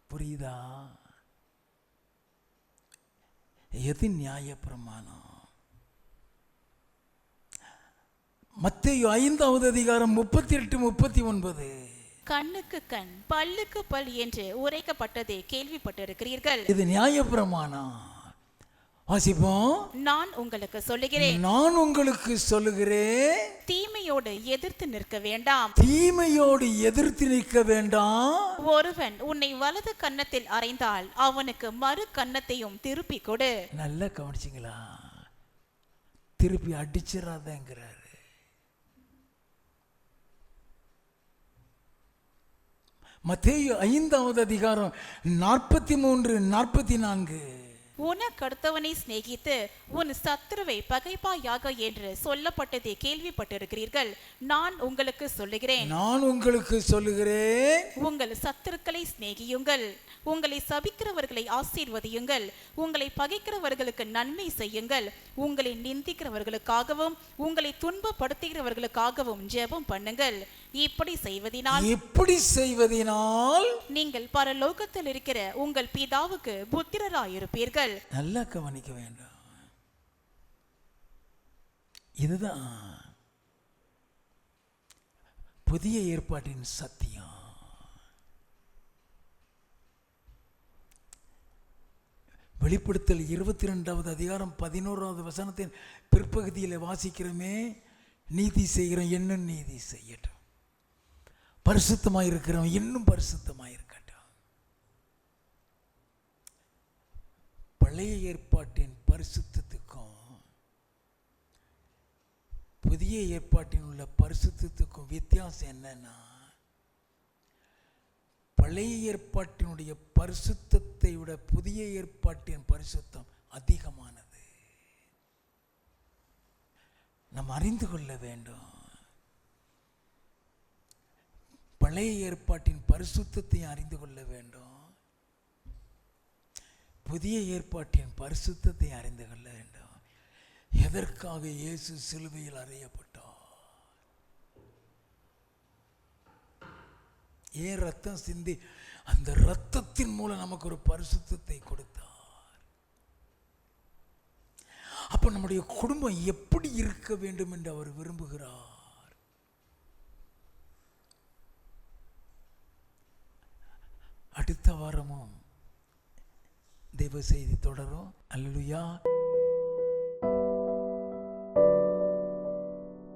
புரியுதா? எது நியாயப்பிரமாணம்? மத்தேயு 5வது அதிகாரம் 38 39. கண்ணுக்கு கண் பல்லுக்கு பல் என்று உரைக்கப்பட்டதை கேள்விப்பட்டிருக்கிறீர்கள். இது நியாயப்பிரமாணம். வாசிப்போம். நான் உங்களுக்கு சொல்லுகிறேன், நான் உங்களுக்கு சொல்லுகிறேன், தீமையோடு எதிர்த்து நிற்க வேண்டாம். தீமையோடு எதிர்த்து நிற்க வேண்டாம். ஒருவன் உன்னை வலது கன்னத்தில் அறைந்தால் அவனுக்கு மறு கன்னத்தையும் திருப்பி கொடு. நல்லா கவனிச்சிங்களா? திருப்பி அடிச்சிடாதேங்கிறாரு. மத்தேயு 5வது அதிகாரம் 43, 44. உனக்கடுத்தவனை சிநேகித்து உன் சத்துருவை பகைப்பாயாக என்று சொல்லப்பட்டதை கேள்விப்பட்டிருக்கிறீர்கள். நான் உங்களுக்கு சொல்லுகிறேன், உங்கள் சத்துருக்களை சிநேகியுங்கள், உங்களை சபிக்கிறவர்களை ஆசீர்வதியுங்கள், உங்களை பகைக்கிறவர்களுக்கு நன்மை செய்யுங்கள், உங்களை நிந்திக்கிறவர்களுக்காகவும் உங்களை துன்பப்படுத்துகிறவர்களுக்காகவும் ஜெபம் பண்ணுங்கள். இப்படி செய்வதினால் நீங்கள் பரலோகத்தில் இருக்கிற உங்கள் பிதாவுக்கு புத்திரராயிருப்பீர்கள். நல்லா கவனிக்க வேண்டும். இதுதான் புதிய ஏற்பாட்டின் சத்தியம். வெளிப்படுத்தல் 22வது அதிகாரம் 11வது வசனத்தின் பிற்பகுதியில் வாசிக்கிறோமே, நீதி செய்கிறோம் இன்னும் நீதி செய்யட்டும், பரிசுத்தமாக இருக்கிறவன் இன்னும் பரிசுத்தமாக இருக்கட்டும். பழைய ஏற்பாட்டின் பரிசுத்தத்துக்கும் புதிய ஏற்பாட்டின் உள்ள பரிசுத்தத்துக்கும் வித்தியாசம் என்னன்னா, பழைய ஏற்பாட்டினுடைய பரிசுத்தத்தை விட புதிய ஏற்பாட்டின் பரிசுத்தம் அதிகமானது. நாம் அறிந்து கொள்ள வேண்டும். பழைய ஏற்பாட்டின் பரிசுத்தத்தை அறிந்து கொள்ள வேண்டும், புதிய ஏற்பாட்டின் பரிசுத்தத்தை அறிந்து கொள்ள வேண்டும். எதற்காக இயேசு சிலுவையில் அறையப்பட்டார்? ஏன் ரத்தம் சிந்தி அந்த ரத்தத்தின் மூலம் நமக்கு ஒரு பரிசுத்தத்தை கொடுத்தார். அப்ப நம்முடைய குடும்பம் எப்படி இருக்க வேண்டும் என்று அவர் விரும்புகிறார். அடுத்த வாரமும் தேவ செய்தி தொடரும். அல்லேலூயா.